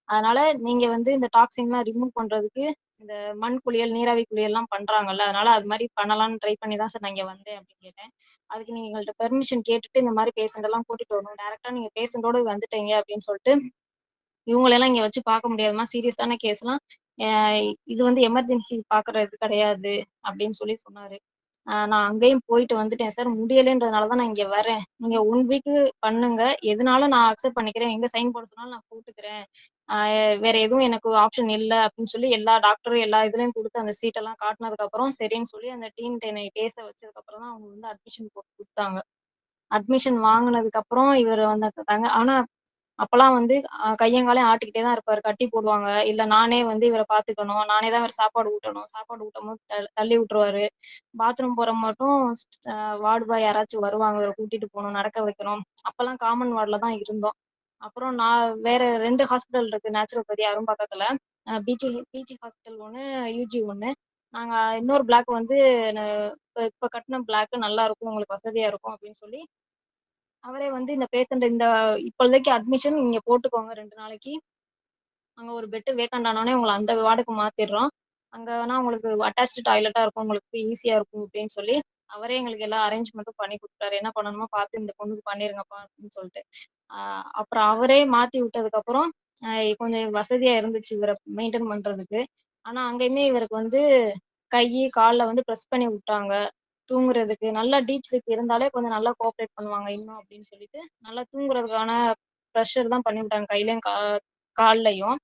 அதனால நீங்க வந்து இந்த டாக்ஸின்லாம் ரிமூவ் பண்றதுக்கு இந்த மண் குளியல், நீராவி குளியல்லாம் பண்றாங்கல்ல. அதனால அது மாரி பண்ணலாம்னு ட்ரை பண்ணி தான் சார் நான் இங்க வந்தேன் அப்படின்னு கேட்டேன். அதுக்கு நீங்க எங்கள்ட்ட பெர்மிஷன் கேட்டுட்டு இந்த மாரி பேஷண்ட் எல்லாம் கூட்டிட்டு வரணும். டைரக்ட்டா நீங்க பேஷண்டோட வந்துட்டீங்க அப்படின்னு சொல்லிட்டு, இவங்களெல்லாம் இங்க வச்சு பார்க்க முடியாதும்மா. சீரியஸான கேஸ்லாம் அ இது வந்து எமர்ஜென்சி பார்க்குற இது கிடையாது அப்படின்னு சொன்னாரு. நான் அங்கேயும் போயிட்டு வந்துட்டேன் சார். முடியலைன்றதுனால தான் நான் இங்க வரேன். நீங்க 1 வீக்கு பண்ணுங்க. எதுனாலும் நான் அக்செப்ட் பண்ணிக்கிறேன். எங்க சைன் போட சொன்னாலும் நான் போட்டுக்கிறேன். ஆ வேற எதுவும் எனக்கு ஆப்ஷன் இல்ல அப்படின்னு சொல்லி எல்லா டாக்டரும் எல்லா இதுலயும் குடுத்து அந்த சீட்டெல்லாம் காட்டுனதுக்கப்புறம் சரின்னு சொல்லி அந்த டீன்ட்ட என்னைய பேச வச்சதுக்கப்புறம் தான் அவங்க வந்து அட்மிஷன் போட்டு குடுத்தாங்க. அட்மிஷன் வாங்குனதுக்கப்புறம் இவரு வந்து ஆனா அப்பலாம் வந்து கையங்காலையும் ஆட்டிக்கிட்டே தான் இருப்பாரு. கட்டி போடுவாங்க. இல்ல நானே வந்து இவர பார்த்துக்கணும். நானே தான் இவர சாப்பாடு ஊட்டணும். சாப்பாடு ஊட்டும்போது தள்ளி விட்டுருவாரு. பாத்ரூம் போற மட்டும் அ வார்டு பாய் யாராச்சும் வருவாங்க. இவர கூட்டிட்டு போணும், நடக்க வைக்கணும். அப்பலாம் காமன் வார்டுல தான் இருந்தோம். அப்புறம் நான் வேற 2 ஹாஸ்பிட்டல் இருக்கு நேச்சுரோபதி அரும்பாக்கத்துல. பிஜி ஹாஸ்பிட்டல் ஒண்ணு, யுஜி ஒண்ணு. நாங்க இன்னொரு பிளாக் வந்து ந இப்ப கட்டுன பிளாக் நல்லா இருக்கும். உங்களுக்கு வசதியா இருக்கும் அப்படின்னு சொல்லி அவரே வந்து இந்த பேஷண்ட் இந்த இப்போதைக்கு அட்மிஷன் நீங்க போட்டுக்கோங்க 2 நாளைக்கு. அங்க ஒரு பெட் வேக்கன்ட் ஆனோனே உங்கள அந்த வார்டுக்கு மாத்திடுறோம். அங்க வேணா உங்களுக்கு அட்டாச்டு டாய்லெட்டா இருக்கும். உங்களுக்கு ஈஸியா இருக்கும் அப்படின்னு சொல்லி, அவரே எங்களுக்கு எல்லா அரேஞ்ச்மென்ட்டும் பண்ணி குடுத்துட்டாரு. என்ன பண்ணணுமோ பார்த்து இந்த பொண்ணுக்கு பண்ணிருங்கப்பா அப்படின்னு சொல்லிட்டு. அ அப்புறம் அவரே மாத்தி விட்டதுக்கப்புறம், அ கொஞ்சம் வசதியா இருந்துச்சு இவர மெயின்டெயின் பண்றதுக்கு. ஆனா அங்கயுமே இவருக்கு வந்து கை, கால்ல வந்து பிரஸ் பண்ணி விட்டாங்க. தூங்குறதுக்கு. நல்லா டீப் ஸ்லீப் இருந்தாலே கொஞ்சம் நல்லா கோஆப்பரேட் பண்ணுவாங்க இன்னும் அப்படின்னு சொல்லிட்டு, நல்லா தூங்குறதுக்கான ப்ரெஷர் தான் பண்ணி விட்டாங்க கையிலயும், கால்லயும்.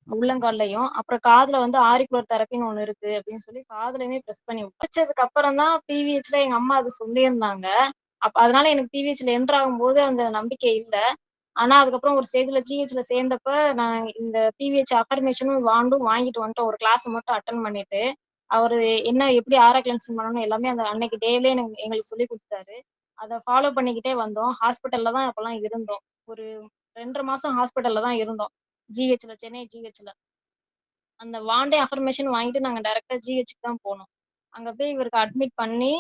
உள்ளங்கால்லயும். அப்புறம் காதுல வந்து ஆரிக்குலர் தெரப்பின்னு ஒண்ணு இருக்கு அப்படின்னு சொல்லி காதுலயுமே பிரஸ் பண்ணி முடிச்சதுக்கு அப்புறம் தான் பிவிஹெச்ல எங்க அம்மா அது சொல்லியிருந்தாங்க. அதனால எனக்கு பிவிஹெச்ல என்டர் ஆகும்போது அந்த நம்பிக்கை இல்ல. ஆனா அதுக்கப்புறம் ஒரு ஸ்டேஜ்ல ஜிஹெச்ல சேர்ந்தப்ப நான் இந்த பிவிஹெச் அஃபர்மேஷனும் வாண்டும் வாங்கிட்டு வந்துட்டோம். ஒரு கிளாஸ் மட்டும் அட்டெண்ட் பண்ணிட்டு. அவரு என்ன எப்படி ஆரா கிளென்சிங் பண்ணணும் எல்லாமே அந்த அன்னைக்கு டேலயே எங்களுக்கு சொல்லிக் குடுத்தாரு. அத ஃபாலோ பண்ணிக்கிட்டே வந்தோம். ஹாஸ்பிட்டல்ல தான் அப்பலாம் இருந்தோம். ஒரு 2 1/2 மாசம் ஹாஸ்பிட்டல்ல தான் இருந்தோம். சென்னை ஜிஹெச்ல. அந்த வாண்டே அஃபர்மேஷன் வாங்கிட்டு நாங்க டைரக்ட்டா ஜிஹெச்சுக்கு தான் போனோம். அங்க போய் இவருக்கு அட்மிட் பண்ணி,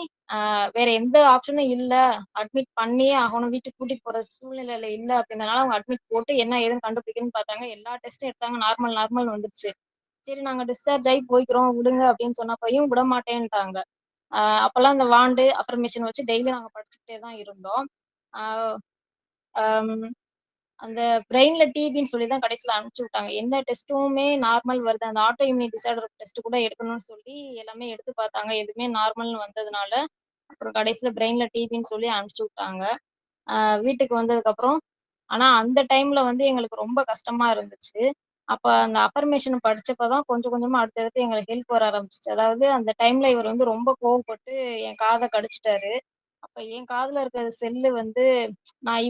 வேற எந்த ஆப்ஷனும் இல்ல. அட்மிட் பண்ணியே ஆகணும். வீட்டுக்கு கூட்டிட்டு போற சூழ்நிலையில இல்ல அப்படின்றனால அவங்க அட்மிட் போட்டு என்ன ஏதுன்னு கண்டுபிடிக்கணும்னு பார்த்தாங்க. எல்லா டெஸ்டும் எடுத்தாங்க. நார்மல் வந்துருச்சு. சரி நாங்க டிஸ்சார்ஜ் ஆயி போய்க்கிறோம் விடுங்க அப்படின்னு சொன்னப்பயும் விடமாட்டேன்ட்டாங்க. அ அப்பலாம் அந்த வாண்டு, அஃபர்மேஷன் வச்சு டெய்லி நாங்க படிச்சுக்கிட்டே தான் இருந்தோம். அ அம் அந்த பிரெயின்ல டிபின்னு சொல்லி தான் கடைசில அனுப்பிச்சு விட்டாங்க. எந்த டெஸ்ட்டுமே நார்மல் வருது. அந்த ஆட்டோ இம்யூன் டிஸார்டர் டெஸ்ட் கூட எடுக்கணும்னு சொல்லி எல்லாமே எடுத்து பார்த்தாங்க. எதுவுமே நார்மல்னு வந்ததுனால, அப்புறம் கடைசில பிரெயின்ல டிபின்னு சொல்லி அனுப்பிச்சு விட்டாங்க. அ வீட்டுக்கு வந்ததுக்கப்புறம் ஆனா அந்த டைம்ல வந்து எங்களுக்கு ரொம்ப கஷ்டமா இருந்துச்சு. அப்ப அந்த அஃபர்மேஷன் படிச்சப்ப தான் கொஞ்சம் கொஞ்சமா அடுத்தடுத்து எங்களுக்கு ஹெல்ப் வர ஆரம்பிச்சுச்சு. அதாவது அந்த டைம்ல இவர் வந்து ரொம்ப கோவப்பட்டு என் காத கடிச்சுட்டாரு. அப்ப என் காதுல இருக்கிற செல்லு வந்து நான்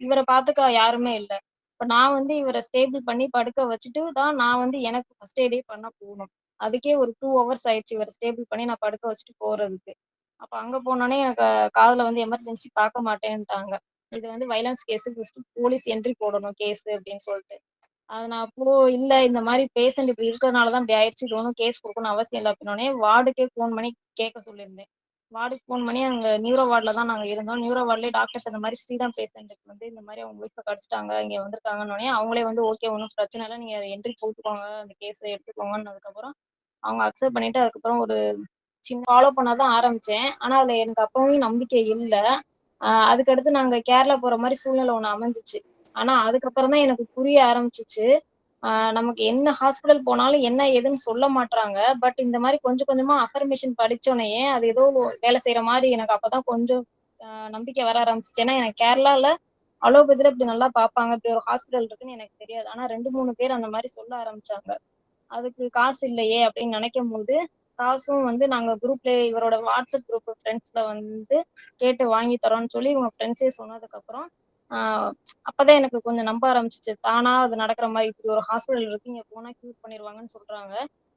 இவர பாத்துக்க யாருமே இல்ல. இப்ப நான் வந்து இவர ஸ்டேபிள் பண்ணி படுக்க வச்சுட்டு தான் நான் வந்து எனக்கு ஃபர்ஸ்ட் எய்டே பண்ண போணும். அதுக்கே ஒரு 2 ஹவர்ஸ் ஆயிடுச்சு இவர ஸ்டேபிள் பண்ணி நான் படுக்க வச்சுட்டு போறதுக்கு. அப்ப அங்க போனோனே எனக்கு காதுல வந்து எமர்ஜென்சி பாக்க மாட்டேன்ட்டாங்க. இது வந்து violence case first police entry போடணும் கேஸ் அப்படின்னு சொல்லிட்டு. அது நான் அப்போ இல்ல இந்த மாரி பேஷண்ட் இப்படி இருக்கிறதுனால தான் இப்படி ஆயிடுச்சு. இது ஒண்ணும் கேஸ் குடுக்கணும்னு அவசியம் இல்ல அப்படின்னோனே, வார்டுக்கே ஃபோன் பண்ணி கேட்க சொல்லியிருந்தேன். வார்டுக்கு ஃபோன் பண்ணி அங்க நியூரோ வார்டுல தான் நாங்க இருந்தோம். நியூரோ வார்டுலயே டாக்டர்ட்ட இந்த மாரி ஸ்ரீராம் பேஷண்ட்டுக்கு வந்து இந்த மாரி அவங்க ஒய்ஃப கடிச்சுட்டாங்க. இங்க வந்திருக்காங்கன்னோனே, அவங்களே வந்து ஓகே ஒண்ணும் பிரச்சனை இல்ல. நீங்க என்ட்ரி போட்டுக்கோங்க. அந்த கேஸ எடுத்துக்கோங்கன்னதுக்கப்புறம், அவங்க அக்செப்ட் பண்ணிட்டு அதுக்கப்புறம் ஒரு சின்ன ஃபாலோ பண்ண தான் ஆரம்பிச்சேன். ஆனா அதுல எனக்கு அப்பவும் நம்பிக்கை இல்ல. அதுக்கடுத்து நாங்க கேரளா போற மாரி சூழ்நிலை ஒண்ணு அமைஞ்சுச்சு. ஆனா அதுக்கப்புறம் தான் எனக்கு புரிய ஆரம்பிச்சுச்சு. நமக்கு என்ன ஹாஸ்பிட்டல் போனாலும் என்ன ஏதுன்னு சொல்ல மாட்றாங்க. பட் இந்த மாரி கொஞ்சம் கொஞ்சமா அஃபர்மேஷன் படிச்சோனயே, அது ஏதோ வேலை செய்ற மாரி எனக்கு அப்பதான் கொஞ்சம் அ நம்பிக்கை வர ஆரம்பிச்சுச்சு. ஏன்னா எனக்கு கேரளால அலோபதில இப்படி நல்லா பார்ப்பாங்க. இப்படி ஒரு ஹாஸ்பிட்டல் இருக்குன்னு எனக்கு தெரியாது. ஆனா 2, 3 பேர் அந்த மாரி சொல்ல ஆரம்பிச்சாங்க. அதுக்கு காசு இல்லையே அப்படின்னு நினைக்கும்போது, காசும் வந்து நாங்க குரூப்ல இவரோட வாட்ஸ்அப் குரூப் ஃப்ரெண்ட்ஸ்ல வந்து கேட்டு வாங்கி தரோம்ன்னு சொல்லி இவங்க ஃப்ரெண்ட்ஸே சொன்னதுக்கப்புறம், ஆ அப்பதான் எனக்கு கொஞ்சம் நம்ப ஆரம்பிச்சுச்சு. தானா அது நடக்கிற மாரி இப்படி ஒரு ஹாஸ்பிட்டல் இருக்கு. இங்க போனா கியூர் பண்ணிருவாங்கன்னு சொல்றாங்க.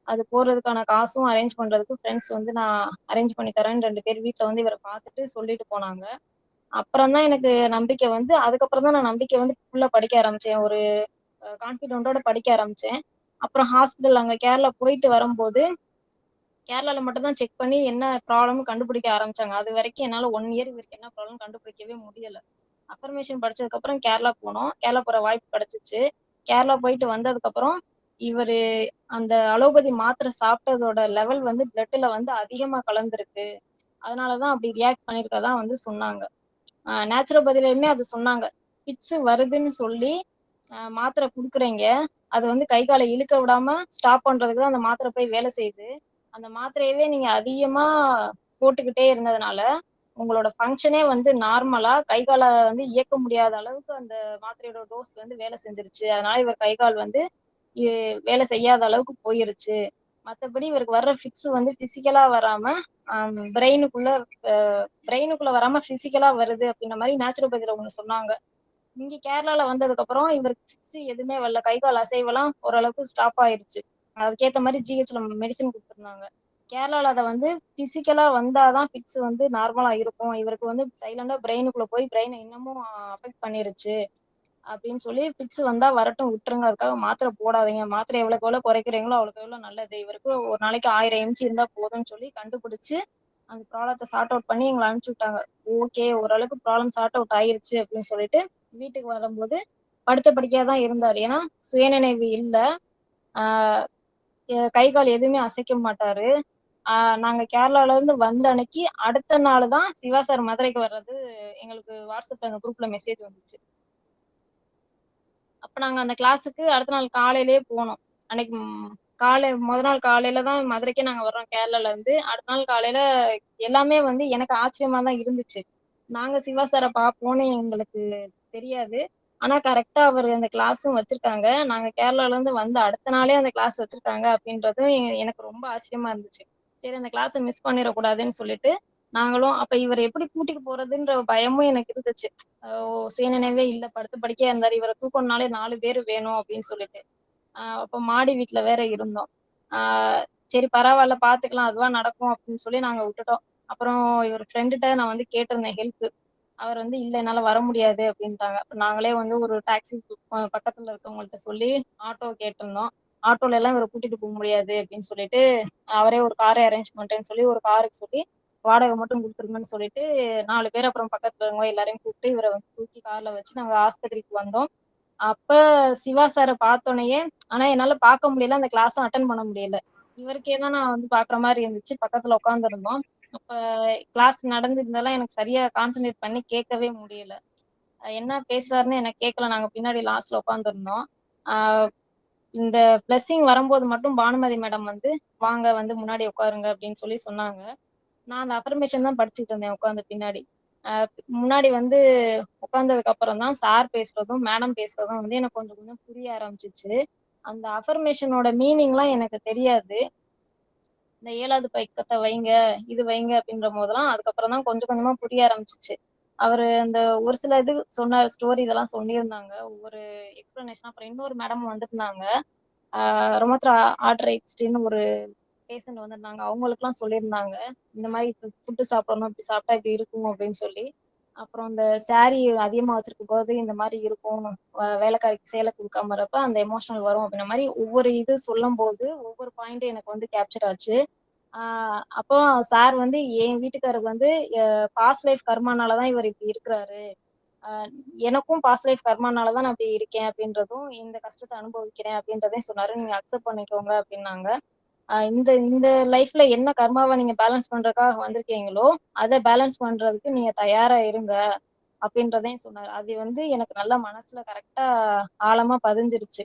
அது போறதுக்கான காசும் அரேஞ்ச் பண்றதுக்கு ஃப்ரெண்ட்ஸ் வந்து நான் அரேஞ்ச் பண்ணி தரேன்னு 2 பேர் வீட்ல வந்து இவர பார்த்துட்டு சொல்லிட்டு போனாங்க. அப்புறம் தான் எனக்கு நம்பிக்கை வந்து அதுக்கப்புறம் தான் நான் நம்பிக்கை வந்து ஃபுல்லா படிக்க ஆரம்பிச்சேன். ஒரு கான்ஃபிடென்ட்டோட படிக்க ஆரம்பிச்சேன். அப்புறம் ஹாஸ்பிட்டல் அங்க கேரளா போயிட்டு வரும்போது, கேரளால மட்டும் தான் செக் பண்ணி என்ன ப்ராப்ளம்னு கண்டுபிடிக்க ஆரம்பிச்சாங்க. அதுவரைக்கும் என்னால 1 இயர் இவருக்கு என்ன ப்ராப்ளம்னு கண்டுபிடிக்கவே முடியல. அஃபர்மேஷன் படிச்சதுக்கப்புறம் கேரளா போனோம். கேரளா போற வாய்ப்பு கிடைச்சுச்சு. கேரளா போயிட்டு வந்ததுக்கப்புறம், இவரு அந்த அலோபதி மாத்திரை சாப்பிட்டதோட லெவல் வந்து பிளட்ல வந்து அதிகமா கலந்திருக்கு. அதனால தான் அப்படி ரியாக்ட் பண்ணியிருக்கறதா வந்து சொன்னாங்க. நேச்சுரோபதிலயுமே அது சொன்னாங்க. ஃபிட்ஸ் வருதுன்னு சொல்லி மாத்திரை குடுக்குறீங்க. அது வந்து கை, கால இழுக்க விடாம ஸ்டாப் பண்றதுக்கு தான் அந்த மாத்திரை போய் வேலை செய்யுது. அந்த மாத்திரையவே நீங்க அதிகமா போட்டுக்கிட்டே இருந்ததுனால, உங்களோட ஃபங்ஷனே வந்து நார்மலா கை, கால வந்து இயக்க முடியாத அளவுக்கு அந்த மாத்திரையோட டோஸ் வந்து வேலை செஞ்சுருச்சு. அதனால இவர் கை, கால் வந்து இ வேலை செய்யாத அளவுக்கு போயிருச்சு. மத்தபடி இவருக்கு வர்ற ஃபிட்ஸ் வந்து பிசிக்கலா வராம, பிரெயினுக்குள்ள அ பிரெயினுக்குள்ள வராம பிசிக்கலா வருது அப்படின்ற மாரி நேச்சுரோபதில ஒண்ணு சொன்னாங்க. இங்க கேரளால வந்ததுக்கப்புறம் இவருக்கு ஃபிக்ஸ் எதுவுமே வரல. கை, கால் அசைவெல்லாம் ஓரளவுக்கு ஸ்டாப் ஆயிருச்சு. அதுக்கேத்த மாரி ஜிஹெச்ல மெடிசின் குடுத்துருந்தாங்க. கேரளால அத வந்து பிசிக்கலா வந்தா தான் ஃபிக்ஸ் வந்து நார்மலா இருக்கும். இவருக்கு வந்து சைலண்டா பிரெயினுக்குள்ள போய் பிரெயின இன்னமும் அஃபெக்ட் பண்ணிருச்சு. அப்படின்னு சொல்லி ஃபிக்ஸ் வந்தா வரட்டும் விட்டுருங்க. அதுக்காக மாத்திரை போடாதீங்க. மாத்திரை எவ்வளவுக்கு எவ்வளவு குறைக்கிறீங்களோ அவ்வளவுக்கு எவ்வளவு நல்லது. இவருக்கு ஒரு நாளைக்கு 1000 எம்ஜி இருந்தா போதும்னு சொல்லி கண்டுபிடிச்சு அந்த ப்ராப்ளத்த சார்ட் அவுட் பண்ணி எங்கள அனுப்பிச்சு விட்டாங்க. ஓகே, ஓரளவுக்கு ப்ராப்ளம் சார்ட் அவுட் ஆயிருச்சு அப்படின்னு சொல்லிட்டு வீட்டுக்கு வரும்போது படுத்த படுக்கையா தான் இருந்தாரு. ஏன்னா சுயநினைவு இல்ல. ஆஹ் கை கால் எதுவுமே அசைக்க மாட்டாரு. நாங்க கேரளால இருந்து வந்த அன்னைக்கு அடுத்த நாள் தான் சிவா சார் மதுரைக்கு வர்றது எங்களுக்கு வாட்ஸ்அப்ல அந்த குரூப்ல மெசேஜ் வந்துச்சு. அப்ப நாங்க அந்த கிளாஸுக்கு அடுத்த நாள் காலையிலேயே போனோம். அன்னைக்கு முத நாள் காலையில தான் மதுரைக்கே நாங்க வர்றோம் கேரளால இருந்து. அடுத்த நாள் காலையில எல்லாமே வந்து எனக்கு ஆச்சரியமா தான் இருந்துச்சு. நாங்க சிவா சார பார்ப்போம்னு எங்களுக்கு தெரியாது. ஆனா கரெக்ட்டா அவரு அந்த கிளாஸும் வச்சிருக்காங்க. நாங்க கேரளால இருந்து வந்த அடுத்த நாளே அந்த கிளாஸ் வச்சிருக்காங்க அப்படின்றதும் எனக்கு ரொம்ப ஆச்சரியமா இருந்துச்சு. சரி, அந்த கிளாஸ மிஸ் பண்ணிறக்கூடாதுன்னு சொல்லிட்டு, நாங்களும் அப்ப இவர எப்படி கூட்டிட்டு போறதுன்ற பயமும் எனக்கு இருந்துச்சு. சுயநினைவே இல்ல. படுத்த படுக்கையா இருந்தாரு. இவர தூக்கணும்னாலே 4 பேரு வேணும் அப்படின்னு சொல்லிட்டு. அப்ப மாடி வீட்ல வேற இருந்தோம். ஆ சரி பரவால்ல பாத்துக்கலாம். அதுவா நடக்கும் அப்படின்னு சொல்லி நாங்க விட்டுட்டோம். அப்புறம் இவர் ஃப்ரெண்டுட்ட நான் வந்து கேட்டிருந்தேன் ஹெல்ப். அவர் வந்து இல்ல என்னால வர முடியாது அப்படின்ட்டாங்க. நாங்களே வந்து ஒரு டாக்ஸி பக்கத்துல இருக்கவங்கள்ட்ட சொல்லி ஆட்டோ கேட்டிருந்தோம். ஆட்டோல எல்லாம் இவர கூட்டிட்டு போக முடியாது அப்படின்னு சொல்லிட்டு அவரே ஒரு காரை அரேஞ்ச் பண்றேன்னு சொல்லி ஒரு காருக்கு சொல்லி வாடகை மட்டும் குடுத்துருங்கன்னு சொல்லிட்டு 4 பேர் அப்புறம் பக்கத்துல இருக்கவங்க எல்லாரையும் கூப்பிட்டு இவர வந்து தூக்கி கார்ல வச்சு நாங்க ஆஸ்பத்திரிக்கு வந்தோம். அப்ப சிவா சார பார்த்தோனயே ஆனா என்னால பார்க்க முடியல. அந்த கிளாஸும் அட்டெண்ட் பண்ண முடியல. இவருக்கே தான் நான் வந்து பார்க்குற மாரி இருந்துச்சு. பக்கத்துல உட்கார்ந்திருந்தோம். அப்ப கிளாஸ் நடந்திருந்தெல்லாம் எனக்கு சரியா கான்சன்ட்ரேட் பண்ணி கேட்கவே முடியல. என்ன பேசுறாருன்னு எனக்கு கேட்கல. நாங்க பின்னாடி லாஸ்ட்ல உட்கார்ந்திருந்தோம். ஆ இந்த பிளஸ்ஸிங் வரும்போது மட்டும் பானுமதி மேடம் வந்து, "வாங்க வந்து முன்னாடி உட்காருங்க" அப்படின்னு சொல்லி சொன்னாங்க. நான் அந்த அஃபர்மேஷன் தான் படிச்சுட்டு இருந்தேன் உட்காந்து பின்னாடி. அ முன்னாடி வந்து உட்கார்ந்ததுக்கு அப்புறம் தான் சார் பேசுறதும், மேடம் பேசுறதும் வந்து எனக்கு கொஞ்சம் கொஞ்சம் புரிய ஆரம்பிச்சுச்சு. அந்த அஃபர்மேஷனோட மீனிங்லாம் எனக்கு தெரியாது. இந்த 7வது பக்கத்த வைங்க, இது வைங்க அப்படின்ற போதெல்லாம் அதுக்கப்புறம் தான் கொஞ்சம் கொஞ்சமா புரிய ஆரம்பிச்சுச்சு. அவரு அந்த ஒரு சில இது சொன்ன ஸ்டோரி இதெல்லாம் சொல்லியிருந்தாங்க. ஒவ்வொரு எக்ஸ்ப்ளனேஷன் அப்புறம் இன்னொரு மேடம் வந்திருந்தாங்க. ரொமத்ரா ஆர்த்ரைட்டிஸ்ன்னு ஒரு பேஷண்ட் வந்திருந்தாங்க. அவங்களுக்குலாம் சொல்லியிருந்தாங்க. இந்த மாரி ஃபுட் சாப்பிடணும், இப்படி சாப்பிட்டா இப்படி இருக்கும் அப்படின்னு சொல்லி. அப்புறம் இந்த சாரி அதிகமா வச்சிருக்கும்போது இந்த மாரி இருக்கும். வேலைக்காரிக்கு சேலை குடுக்காம இருப்ப அந்த எமோஷனல் வரும் அப்படின்ற மாரி ஒவ்வொரு இது சொல்லும்போது, ஒவ்வொரு பாயிண்ட் எனக்கு வந்து கேப்சர் ஆச்சு. ஆ அப்போ சார் வந்து என் வீட்டுக்காரருக்கு வந்து பாஸ்ட் லைஃப் கர்மானால தான் இவர் இப்படி இருக்கிறாரு. அ எனக்கும் பாஸ்ட் லைஃப் கர்மானால தான் நான் இப்படி இருக்கேன் அப்படின்றதும், இந்த கஷ்டத்த அனுபவிக்கிறேன் அப்படின்றதையும் சொன்னாரு. நீங்க அக்செப்ட் பண்ணிக்கோங்க அப்படின்னாங்க. இந்த இந்த லைஃப்ல என்ன கர்மாவ நீங்க பேலன்ஸ் பண்றதுக்காக வந்திருக்கீங்களோ, அத பேலன்ஸ் பண்றதுக்கு நீங்க தயாரா இருங்க. அப்படின்றதையும் சொன்னாரு. அது வந்து எனக்கு நல்லா மனசுல கரெக்ட்டா ஆழமா பதிஞ்சிருச்சு.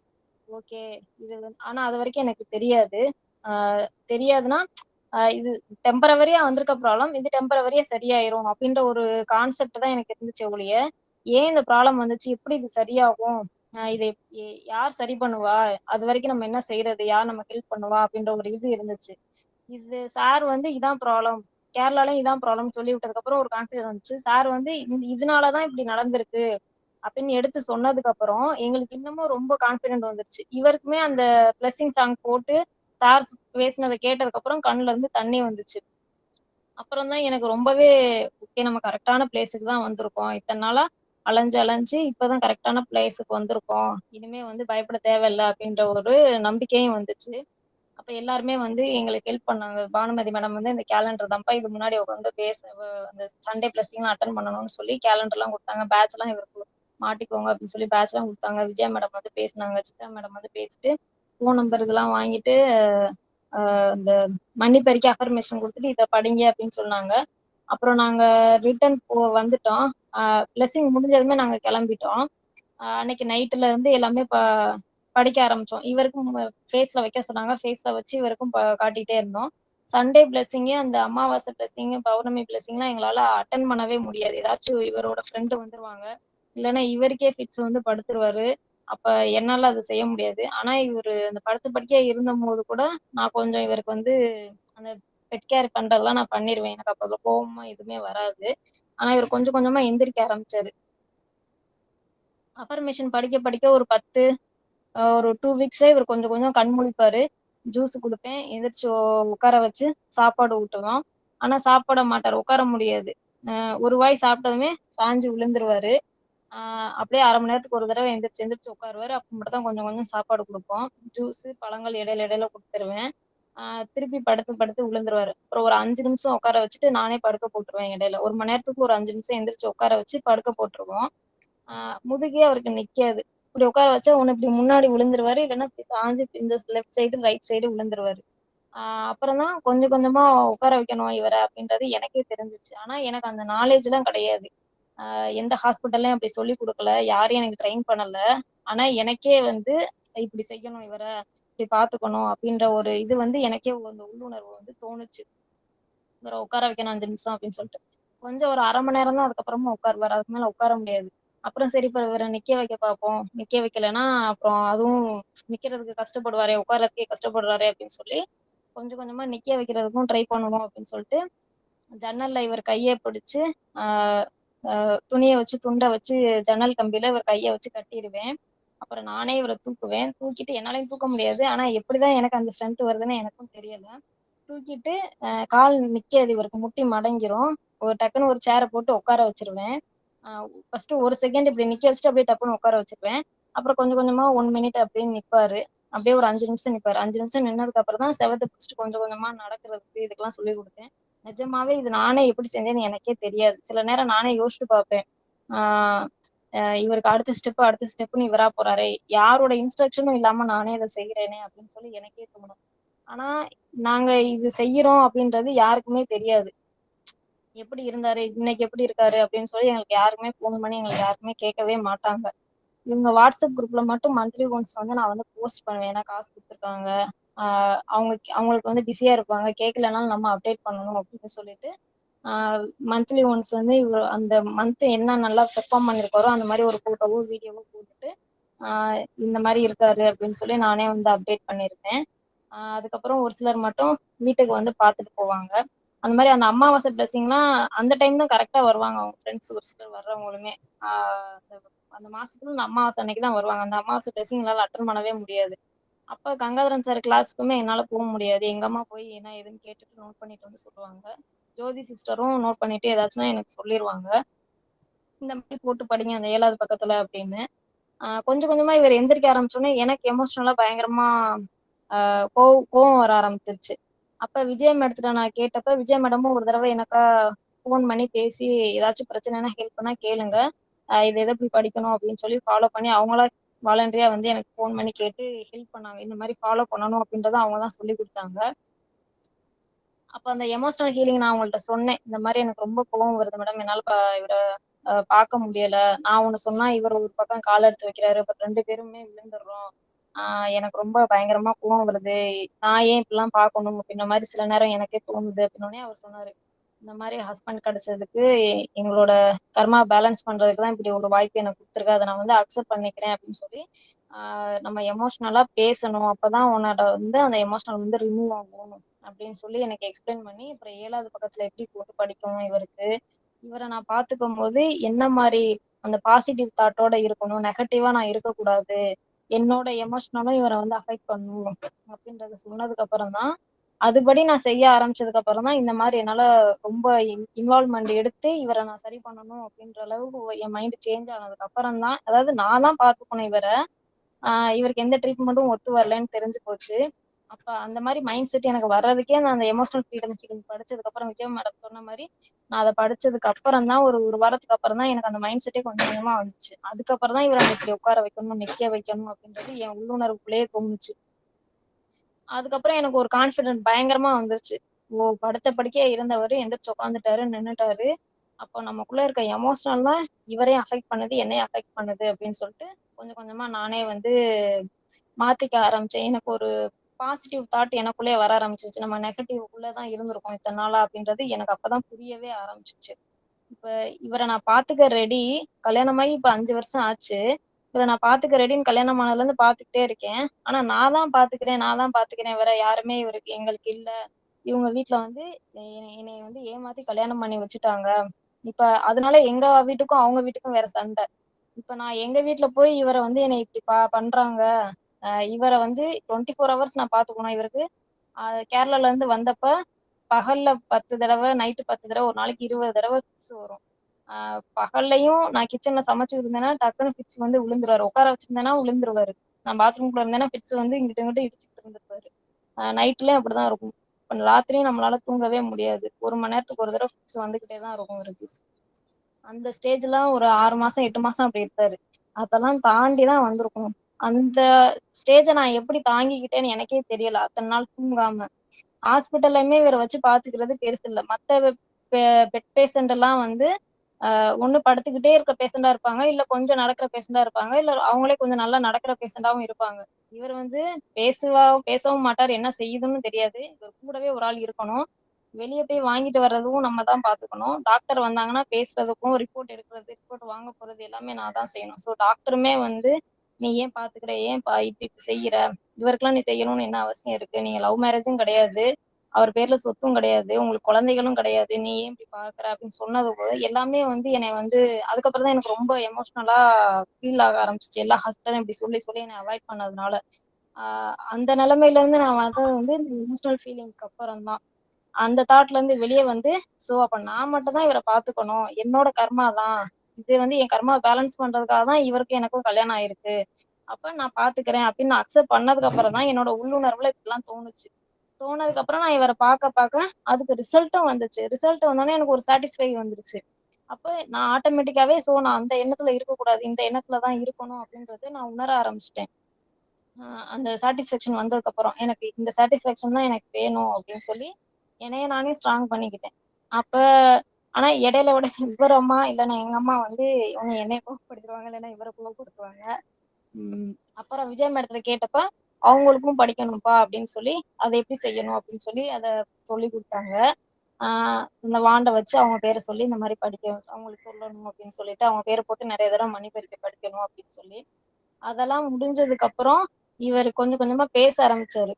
ஓகே. இது ஆனா அதுவரைக்கும் எனக்கு தெரியாது. ஆ தெரியாதுன்னா, இது டெம்பரவரியா வந்திருக்க ப்ராப்ளம். இது டெம்பரவரியா சரியாயிரும் அப்படின்ற ஒரு கான்செப்ட் தான் எனக்கு இருந்துச்சே ஒழிய, ஏன் இந்த ப்ராப்ளம் வந்துச்சு? எப்படி இது சரியாகும்? இதை யார் சரி பண்ணுவா? அதுவரைக்கும் நம்ம என்ன செய்றது? யார் நமக்கு ஹெல்ப் பண்ணுவா? அப்படின்ற ஒரு இது இருந்துச்சு. இது சார் வந்து இதான் ப்ராப்ளம். கேரளாலயும் இதான் ப்ராப்ளம்னு சொல்லி விட்டதுக்கப்புறம் ஒரு கான்ஃபிடன்ஸ் வந்துச்சு. சார் வந்து இதனால தான் இப்படி நடந்திருக்கு அப்படின்னு எடுத்து சொன்னதுக்கு அப்புறம் எங்களுக்கு இன்னமும் ரொம்ப கான்ஃபிடென்ட் வந்துருச்சு. இவருக்குமே அந்த பிளெஸிங் சாங் போட்டு சார் பேசினத கேட்டதுக்கு அப்புறம் கண்ணுல இருந்து தண்ணி வந்துச்சு. அப்புறம் தான் எனக்கு ரொம்பவே ஓகே, நம்ம கரெக்ட்டான பிளேஸ்க்கு தான் வந்திருக்கோம். இத்தன நாளா அலைஞ்சு, அலைஞ்சு இப்பதான் கரெக்ட்டான பிளேஸ்க்கு வந்திருக்கோம். இனிமே வந்து பயப்பட தேவையில்ல அப்படின்ற ஒரு நம்பிக்கையும் வந்துச்சு. அப்ப எல்லாருமே வந்து எங்களுக்கு ஹெல்ப் பண்ணாங்க. பானுமதி மேடம் வந்து இந்த கேலண்டர் தான்ப்பா இது முன்னாடி உட்காந்து அந்த சண்டே பிளஸிங்லாம் அட்டெண்ட் பண்ணணும்னு சொல்லி கேலண்டர்லாம் குடுத்தாங்க. பேட்ச்லாம் இவருக்கு மாட்டிக்கோங்க அப்படின்னு சொல்லி பேட்ச்லாம் குடுத்தாங்க. விஜயா மேடம் வந்து பேசுனாங்க. சித்ரா மேடம் வந்து பேசிட்டு, ஃபோன் நம்பர் இதெல்லாம் வாங்கிட்டு, இந்த மன்னிப்பறிக்கை அஃபர்மேஷன் குடுத்துட்டு, இத படிங்க அப்படின்னு சொன்னாங்க. அப்புறம் நாங்க ரிட்டர்ன் வந்துட்டோம். பிளெஸிங் முடிஞ்சதுமே நாங்க கெளம்பிட்டோம். அன்னைக்கு நைட்ல இருந்து எல்லாமே படிக்க ஆரம்பிச்சோம். இவருக்கும் ஃபேஸ்ல வைக்க சொன்னாங்க. ஃபேஸ்ல வச்சு இவருக்கும் காட்டிட்டே இருந்தோம். சண்டே பிளெஸிங்கு, அந்த அமாவாசை பிளெஸிங்கு, பௌர்ணமி பிளெஸிங்லாம் எங்களால அட்டெண்ட் பண்ணவே முடியாது. ஏதாச்சும் இவரோட ஃப்ரெண்ட் வந்துருவாங்க. இல்லன்னா இவருக்கே ஃபிக்ஸ் வந்து படுத்துருவாரு. அப்ப என்னால அத செய்ய முடியாது. ஆனா இவரு அந்த படுத்த படுக்கையா இருந்தம்போது கூட, நான் கொஞ்சம் இவருக்கு வந்து அந்த பெட் கேர் பண்றதெல்லாம் நான் பண்ணிருவேன். எனக்கு அப்ப கோவமா எதுவுமே வராது. ஆனா இவரு கொஞ்சம் கொஞ்சமா எந்திரிக்க ஆரம்பிச்சாரு. அஃபர்மேஷன் படிக்க படிக்க ஒரு 10 ஒரு 2 வீக்ஸ்ல இவர் கொஞ்சம் கொஞ்சம் கண் முழிப்பாரு. ஜூஸ் குடுப்பேன். எந்திரிச்சு உட்கார வச்சு சாப்பாடு ஊட்டுவோம். ஆனா சாப்பிட மாட்டாரு. உட்கார முடியாது. ஒரு வாய் சாப்பிட்டதுமே சாஞ்சு விழுந்துருவாரு. ஆ அப்படியே 1/2 மணி நேரத்துக்கு ஒரு தடவ எந்திரிச்சு எந்திரிச்சு உட்காருவாரு. அப்ப மட்டும் தான் கொஞ்சம் கொஞ்சம் சாப்பாடு குடுப்போம். ஜூஸு, பழங்கள் இடையில இடையில குடுத்துருவேன். ஆ திருப்பி படுத்து படுத்து விழுந்துருவாரு. அப்புறம் ஒரு 5 நிமிஷம் உட்கார வச்சுட்டு நானே படுக்க போட்டுருவேன் இடையில. 1 மணி நேரத்துக்கு ஒரு 5 நிமிஷம் எந்திரிச்சு உட்கார வச்சு படுக்க போட்டுருவோம். ஆ முதுகே அவருக்கு நிக்காது. இப்படி உட்கார வச்சா ஒண்ணு இப்படி முன்னாடி விழுந்துருவாரு. இல்லன்னா இப்படி சாஞ்சு இந்த லெஃப்ட் சைடு, ரைட் சைடு விழுந்துருவாரு. ஆ அப்புறம் தான் கொஞ்சம் கொஞ்சமா உட்கார வைக்கணும் இவர அப்படின்றது எனக்கே தெரிஞ்சுச்சு. ஆனா எனக்கு அந்த நாலேட்ஜ்லாம் கிடையாது. எந்த ஹாஸ்பிட்டல்லயும் அப்படி சொல்லிக் குடுக்கல. யாரும் எனக்கு ட்ரெயின் பண்ணல. ஆனா எனக்கே வந்து இப்படி செய்யணும் இவர, இப்படி பார்த்துக்கணும் அப்படின்ற ஒரு இது வந்து எனக்கே அந்த உள்ளுணர்வு வந்து தோணுச்சு. இவர உட்கார வைக்கணும் 5 நிமிஷம் அப்படின்னு சொல்லிட்டு. கொஞ்சம் ஒரு 1/2 மணி நேரம் தான் அதுக்கப்புறமா உட்காருவாரு. அதுக்கு மேல உட்கார முடியாது. அப்புறம் சரி இப்ப இவர நிக்க வைக்க பார்ப்போம். நிக்க வைக்கலன்னா அப்புறம் அதுவும் நிக்கிறதுக்கு கஷ்டப்படுவாரே, உட்கார்றதுக்கே கஷ்டப்படுறாரே அப்படின்னு சொல்லி, கொஞ்சம் கொஞ்சமா நிக்க வைக்கிறதுக்கும் ட்ரை பண்ணுவோம் அப்படின்னு சொல்லிட்டு, ஜன்னல்ல இவர் கைய பிடிச்சு, ஆ துணிய வச்சு, துண்ட வச்சு ஜன்னல் கம்பியில இவர் கைய வச்சு கட்டிருவேன். அப்புறம் நானே இவர தூக்குவேன். தூக்கிட்டு என்னாலயும் தூக்க முடியாது. ஆனா எப்படிதான் எனக்கு அந்த ஸ்ட்ரென்த் வருதுன்னு எனக்கும் தெரியல. தூக்கிட்டு கால் நிக்காது இவருக்கு முட்டி மடங்கிரும். டக்குன்னு ஒரு சேர போட்டு உட்கார வச்சுருவேன். அ ஃபர்ஸ்ட்டு 1 செகண்ட் இப்படி நிக்க வச்சுட்டு அப்படியே டப்புன்னு உட்கார வச்சுருவேன். அப்புறம் கொஞ்சம் கொஞ்சமா 1 மினிட் அப்படியே நிப்பாரு. அப்படியே ஒரு 5 நிமிஷம் நிப்பாரு. 5 நிமிஷம் நின்னதுக்கு அப்புறம் தான் செவுத்த பிடிச்சுட்டு கொஞ்சம் கொஞ்சமா நடக்கிறதுக்கு இதுக்கெல்லாம் சொல்லிக் குடுத்தேன். நிஜமாவே இது நானே எப்படி செஞ்சேன்னு எனக்கே தெரியாது. சில நேரம் நானே யோசிச்சு பார்ப்பேன். ஆ இவருக்கு அடுத்த ஸ்டெப்ன்னு இவரா போறாரே! யாரோட இன்ஸ்ட்ரக்ஷனும் இல்லாம நானே இத செய்றேனே! அப்படின்னு சொல்லி எனக்கே தோணும். ஆனா, நாங்க இது செய்யறோம் அப்படின்றது யாருக்குமே தெரியாது. எப்படி இருந்தாரு? இன்னைக்கு எப்படி இருக்காரு? அப்படின்னு சொல்லி எங்களுக்கு யாருமே ஃபோன் பண்ணி எங்களுக்கு யாருக்குமே கேட்கவே மாட்டாங்க. இவங்க வாட்ஸ்அப் குரூப்ல மட்டும் மந்த்லி ஒன்ஸ் வந்து நான் வந்து போஸ்ட் பண்ணுவேன். ஏன்னா காசு குடுத்துருக்காங்க. ஆ அவங்களுக்கு வந்து பிஸியா இருப்பாங்க. கேட்கலனாலும் நம்ம அப்டேட் பண்ணணும் அப்படின்னு சொல்லிட்டு, ஆ மந்த்லி ஒன்ஸ் வந்து அந்த மந்த் என்ன நல்லா பெர்ஃபார்ம் பண்ணியிருக்காரோ, அந்த மாரி ஒரு ஃபோட்டோவோ, வீடியோவோ போட்டுட்டு, ஆ இந்த மாரி இருக்காரு அப்படின்னு சொல்லி நானே வந்து அப்டேட் பண்ணியிருப்பேன். அதுக்கப்புறம் ஒரு சிலர் மட்டும் வீட்டுக்கு வந்து பார்த்துட்டு போவாங்க. அந்த மாரி அந்த அமாவாசை பிளெஸிங்லாம் அந்த டைம் தான் கரெக்ட்டா வருவாங்க. அவங்க ஃப்ரெண்ட்ஸ் ஒரு சிலர் வர்றவங்களுமே. ஆ அந்த அந்த மாசத்துல அந்த அமாவாசை அன்னைக்கு தான் வருவாங்க. அந்த அமாவாசை பிளெஸிங் என்னால அட்டெண்ட் பண்ணவே முடியாது. அப்ப கங்காதரன் சார் கிளாஸ்க்குமே என்னால முடியாது. எங்க அம்மா போய் என்ன ஏதுன்னு கேட்டுட்டு நோட் பண்ணிட்டு வந்து சொல்லுவாங்க. ஜோதி சிஸ்டரும் நோட் பண்ணிட்டு ஏதாச்சுன்னா எனக்கு சொல்லிருவாங்க. இந்த மாரி போட்டு படிங்க அந்த 7வது பக்கத்துல அப்படின்னு. கொஞ்சம் கொஞ்சமா இவர் எந்திரிக்க ஆரம்பிச்சோனே எனக்கு எமோஷனலா பயங்கரமா கோவம் வர ஆரம்பிச்சுருச்சு. அப்ப விஜயா மேடத்திட்ட நான் கேட்டப்ப, விஜயா மேடமும் ஒரு தடவ எனக்கா ஃபோன் பண்ணி பேசி, "ஏதாச்சும் பிரச்சனைன்னா ஹெல்ப் பண்ணா கேளுங்க. இது எத எப்படி படிக்கணும்?" அப்படின்னு சொல்லி ஃபாலோ பண்ணி அவங்களா வாலண்டரியா வந்து எனக்கு ஃபோன் பண்ணி கேட்டு ஹெல்ப் பண்ணாங்க. இந்த மாரி ஃபாலோ பண்ணணும் அப்படின்றத அவங்க தான் சொல்லிக் குடுத்தாங்க. அப்ப அந்த எமோஷனல் ஹீலிங் நான் அவங்கள்ட்ட சொன்னேன். இந்த மாரி எனக்கு ரொம்ப கோவம் வருது மேடம். என்னால இவர பார்க்க முடியல. நான் ஒண்ணு சொன்னா இவர் ஒரு பக்கம் கால் எடுத்து வைக்கிறாரு. அப்ப 2 பேருமே விழுந்துர்றோம். ஆ எனக்கு ரொம்ப பயங்கரமா கோவம் வருது. நான் ஏன் இப்படிலாம் பார்க்கணும்? அப்படின்ற மாரி சில நேரம் எனக்கே தோணுது அப்படின்னோனே அவர் சொன்னாரு. இந்த மாரி ஹஸ்பண்ட் கிடைச்சதுக்கு எங்களோட கர்மா பேலன்ஸ் பண்றதுக்கு தான் இப்படி ஒரு வாய்ப்பு எனக்கு குடுத்துருக்கு. அத நான் வந்து அக்செப்ட் பண்ணிக்கிறேன் அப்படின்னு சொல்லி, ஆ நம்ம எமோஷனலா பேசணும். அப்பதான் உன்னோட வந்து அந்த எமோஷனல் வந்து ரிமூவ் ஆகும். அப்படின்னு சொல்லி எனக்கு எக்ஸ்பிளைன் பண்ணி, அப்புறம் 7வது பக்கத்துல எப்படி போட்டு படிக்கணும் இவருக்கு. இவர நான் பார்த்துக்கும்போது என்ன மாரி அந்த பாசிட்டிவ் தாட்டோட இருக்கணும். நெகட்டிவா நான் இருக்கக்கூடாது. என்னோட எமோஷனலும் இவர வந்து அஃபெக்ட் பண்ணும். அப்படின்றத சொன்னதுக்கு அப்புறம் தான், அதுபடி நான் செய்ய ஆரம்பிச்சதுக்கு அப்புறம் தான், இந்த மாரி என்னால ரொம்ப இன்வால்வ்மென்ட் எடுத்து இவர நான் சரி பண்ணணும் அப்படின்ற அளவுக்கு என் மைண்ட் சேஞ்ச் ஆனதுக்கு அப்புறம் தான், அதாவது நான் தான் பார்த்துக்கணும் இவர. ஆ இவருக்கு எந்த ட்ரீட்மெண்ட்டும் ஒத்து வரலன்னு தெரிஞ்சு போச்சு. அப்ப அந்த மாரி மைண்ட் செட் எனக்கு வர்றதுக்கே நான் அந்த எமோஷனல் ஃப்ரீடம் ஹீலிங் படிச்சதுக்கு அப்புறம் விஜய் மேடம் சொன்ன மாரி, நான் அத படிச்சதுக்கு அப்புறம் தான் ஒரு வாரத்துக்கு அப்புறம் தான் எனக்கு அந்த மைண்ட் செட்டே கொஞ்சம் கொஞ்சமா வந்துச்சு. அதுக்கப்புறம் தான் இவர இப்படி உட்கார வைக்கணும், நிக்க வைக்கணும் அப்படின்றது என் உள்ளுணர்வுக்குள்ளேயே தோணுச்சு. அதுக்கப்புறம் எனக்கு ஒரு கான்ஃபிடென்ட் பயங்கரமா வந்துருச்சு. ஓ! படுத்த படுக்கையா இருந்தவரு எந்திரிச்சு உட்காந்துட்டாரு, நின்னுட்டாரு. அப்போ நமக்குள்ள இருக்க எமோஷனல் தான் இவரையும் அஃபெக்ட் பண்ணுது, என்னையும் அஃபெக்ட் பண்ணுது அப்படின்னு சொல்லிட்டு, கொஞ்சம் கொஞ்சமா நானே வந்து மாத்திக்க ஆரம்பிச்சேன். எனக்கு ஒரு பாசிட்டிவ் தாட் எனக்குள்ளேயே வர ஆரம்பிச்சுருச்சு. நம்ம நெகட்டிவ்க்குள்ள தான் இருந்திருக்கோம் இத்தன நாளா அப்படின்றது எனக்கு அப்பதான் புரியவே ஆரம்பிச்சுச்சு. இப்ப இவர நான் பாத்துக்க ரெடி. கல்யாணமாகி இப்ப 5 வருஷம் ஆச்சு. இவர நான் பாத்துக்க ரெடின்னு கல்யாணம் ஆனதுலருந்து பாத்துக்கிட்டே இருக்கேன். ஆனா நான் தான் பாத்துக்கிறேன். வேற யாருமே எங்களுக்கு இல்ல. இவங்க வீட்ல வந்து என்னைய வந்து ஏமாத்தி கல்யாணம் பண்ணி வச்சுட்டாங்க. இப்ப அதனால எங்க வீட்டுக்கும், அவங்க வீட்டுக்கும் வேற சண்ட. இப்ப நான் எங்க வீட்ல போய் இவர வந்து என்னை இப்படி பண்றாங்க. இவர வந்து 24 ஹவர்ஸ் நான் பாத்துக்கணும் இவருக்கு. கேரளால இருந்து வந்தப்ப பகல்ல 10 தடவ, நைட்டு 10 தடவ, ஒரு நாளைக்கு 20 தடவ ஃபிக்ஸ் வரும். ஆ பகல்லையும் நான் கிச்சன்ல சமைச்சுக்கிட்டு இருந்தேன்னா, டக்குனு ஃபிக்ஸ் வந்து விழுந்துருவாரு. உட்கார வச்சிருந்தேன்னா விழுந்துருவாரு. நான் பாத்ரூம்குள்ள இருந்தேன்னா ஃபிக்ஸ் வந்து இங்கிட்டு, இங்கிட்டு இடிச்சுக்கிட்டு இருந்திருப்பாரு. நைட்லயும் அப்படிதான் இருக்கும். இப்ப ராத்திரியும் நம்மளால தூங்கவே முடியாது. 1 மணி நேரத்துக்கு ஒரு தடவ ஃபிக்ஸ் வந்துகிட்டே தான் இருக்கும் அவருக்கு. அந்த ஸ்டேஜ்லாம் ஒரு 6 மாசம், 8 மாசம் அப்படி இருக்காரு. அதெல்லாம் தாண்டி தான் வந்திருக்கோம். அந்த ஸ்டேஜ நான் எப்படி தாங்கிக்கிட்டேன்னு எனக்கே தெரியல. அத்தன நாள் தூங்காம. ஹாஸ்பிட்டல்லயுமே இவர வச்சு பாத்துக்கிறது பெருசு இல்ல. மத்த பெட் பேஷண்ட் எல்லாம் வந்து ஒண்ணு படுத்துக்கிட்டே இருக்க பேஷண்டா இருப்பாங்க, இல்ல கொஞ்சம் நடக்கிற பேஷண்டா இருப்பாங்க, இல்ல அவங்களே கொஞ்சம் நல்லா நடக்கிற பேஷண்டாவும் இருப்பாங்க. இவர் வந்து பேசவும் மாட்டாரு. என்ன செய்யுதுன்னு தெரியாது. இவர் கூடவே ஒரு ஆள் இருக்கணும். வெளிய போய் வாங்கிட்டு வர்றதும் நம்ம தான் பாத்துக்கணும். டாக்டர் வந்தாங்கன்னா பேசுறதுக்கும், ரிப்போர்ட் எடுக்கிறது, ரிப்போர்ட் வாங்க போறது எல்லாமே நான் தான் செய்யணும். ஸோ டாக்டருமே வந்து, "நீ ஏன் பாத்துக்கிற? ஏன் இப்படி இப்படி செய்யற? இவருக்கெல்லாம் நீ செய்யணும்னு என்ன அவசியம் இருக்கு? நீங்க லவ் மேரேஜும் கிடையாது. அவர் பேர்ல சொத்தும் கிடையாது. உங்களுக்கு குழந்தைகளும் கிடையாது. நீ ஏன் இப்படி பார்க்குற?" அப்படின்னு சொன்னது போக எல்லாமே வந்து என்னைய வந்து அதுக்கப்புறம் தான் எனக்கு ரொம்ப எமோஷனலா ஃபீல் ஆக ஆரம்பிச்சுச்சு. எல்லா ஹாஸ்பிட்டலும் இப்படி சொல்லி சொல்லி என்னை அவாய்ட் பண்ணதுனால. ஆ அந்த நிலைமையில இருந்து நான் வந்தது வந்து இந்த எமோஷனல் ஃபீலிங்க்கு அப்புறம் தான். அந்த தாட்ல இருந்து வெளிய வந்து, அப்ப நான் மட்டும் தான் இவர பார்த்துக்கணும். என்னோட கர்மா தான். இது வந்து என் கர்மாவ பேலன்ஸ் பண்றதுக்காக தான் இவருக்கும் எனக்கும் கல்யாணம் ஆயிருக்கு. அப்ப நான் பார்த்துக்கிறேன் அப்படின்னு நான் அக்செப்ட் பண்ணதுக்கு அப்புறம் தான் என்னோட உள்ளுணர்வுல இப்படிலாம் தோணுச்சு. தோணதுக்கு அப்புறம் நான் இவர பாக்க அதுக்கு ரிசல்ட்டும் வந்துச்சு. ரிசல்ட் வந்தோனே எனக்கு ஒரு சாட்டிஸ்ஃபை வந்துருச்சு. அப்ப நான் ஆட்டோமேட்டிக்காவே நான் அந்த எண்ணத்துல இருக்கக்கூடாது. இந்த எண்ணத்துல தான் இருக்கணும் அப்படின்றத நான் உணர ஆரம்பிச்சுட்டேன். அ அந்த சாட்டிஸ்ஃபேக்ஷன் வந்ததுக்கப்புறம், எனக்கு இந்த சாட்டிஸ்ஃபேக்ஷன் தான் எனக்கு வேணும் அப்படின்னு சொல்லி, என்னைய நானே ஸ்ட்ராங் பண்ணிக்கிட்டேன். அப்ப ஆனா இடையில இவர அம்மா இல்லன்னா எங்க அம்மா வந்து இவங்க என்னைய கோவப்படுத்திருவாங்க, இல்லன்னா இவர கோவப்படுத்துவாங்க. ம். அப்புறம் விஜய் மேடத்துல கேட்டப்ப, அவங்களுக்கும் படிக்கணும்ப்பா அப்படின்னு சொல்லி, அத எப்படி செய்யணும் அப்படின்னு சொல்லி அத சொல்லிக் குடுத்தாங்க. ஆ இந்த வாண்ட வச்சு அவங்க பேர சொல்லி இந்த மாரி அவங்களுக்கு சொல்லணும் அப்படின்னு சொல்லிட்டு, அவங்க பேர போட்டு நெறைய தடவ மணி பறிக்க படிக்கணும் அப்படின்னு சொல்லி, அதெல்லாம் முடிஞ்சதுக்கு அப்புறம், இவரு கொஞ்சம் கொஞ்சமா பேச ஆரம்பிச்சாரு.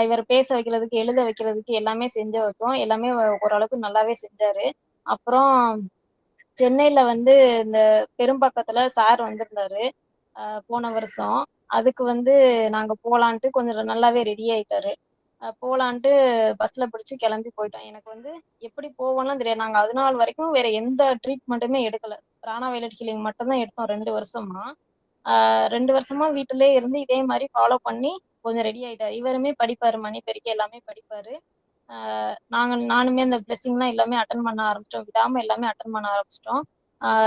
இவர பேச வைக்கிறதுக்கு, எழுத வைக்கிறதுக்கு எல்லாமே செஞ்ச வச்சோம். எல்லாமே ஓரளவுக்கு நல்லாவே செஞ்சாரு. அப்புறம் சென்னையில வந்து இந்த பெரும்பாக்கத்துல சார் வந்திருந்தாரு. போன வருஷம். அதுக்கு வந்து நாங்க போலான்ட்டு கொஞ்சம் நல்லாவே ரெடி ஆயிட்டாரு. போலான்ட்டு பஸ்ல பிடிச்சு கிளம்பி போயிட்டோம். எனக்கு வந்து எப்படி போவோம்லாம் தெரியாது. நாங்க அதுநாள் வரைக்கும் வேற எந்த ட்ரீட்மெண்ட்டுமே எடுக்கல. பிராண வயலட் ஹீலிங் மட்டும் தான் எடுத்தோம் 2 வருஷமா. ஆ 2 வருஷமா வீட்டிலேயே இருந்து இதே மாரி ஃபாலோ பண்ணி கொஞ்சம் ரெடி ஆயிட்டாரு. இவருமே படிப்பாரு. மணி பெருக்கி எல்லாமே படிப்பாரு. ஆ நானுமே இந்த பிளெஸிங்லாம் எல்லாமே அட்டெண்ட் பண்ண ஆரம்பிச்சுட்டோம். விடாம எல்லாமே அட்டெண்ட் பண்ண ஆரம்பிச்சுட்டோம்.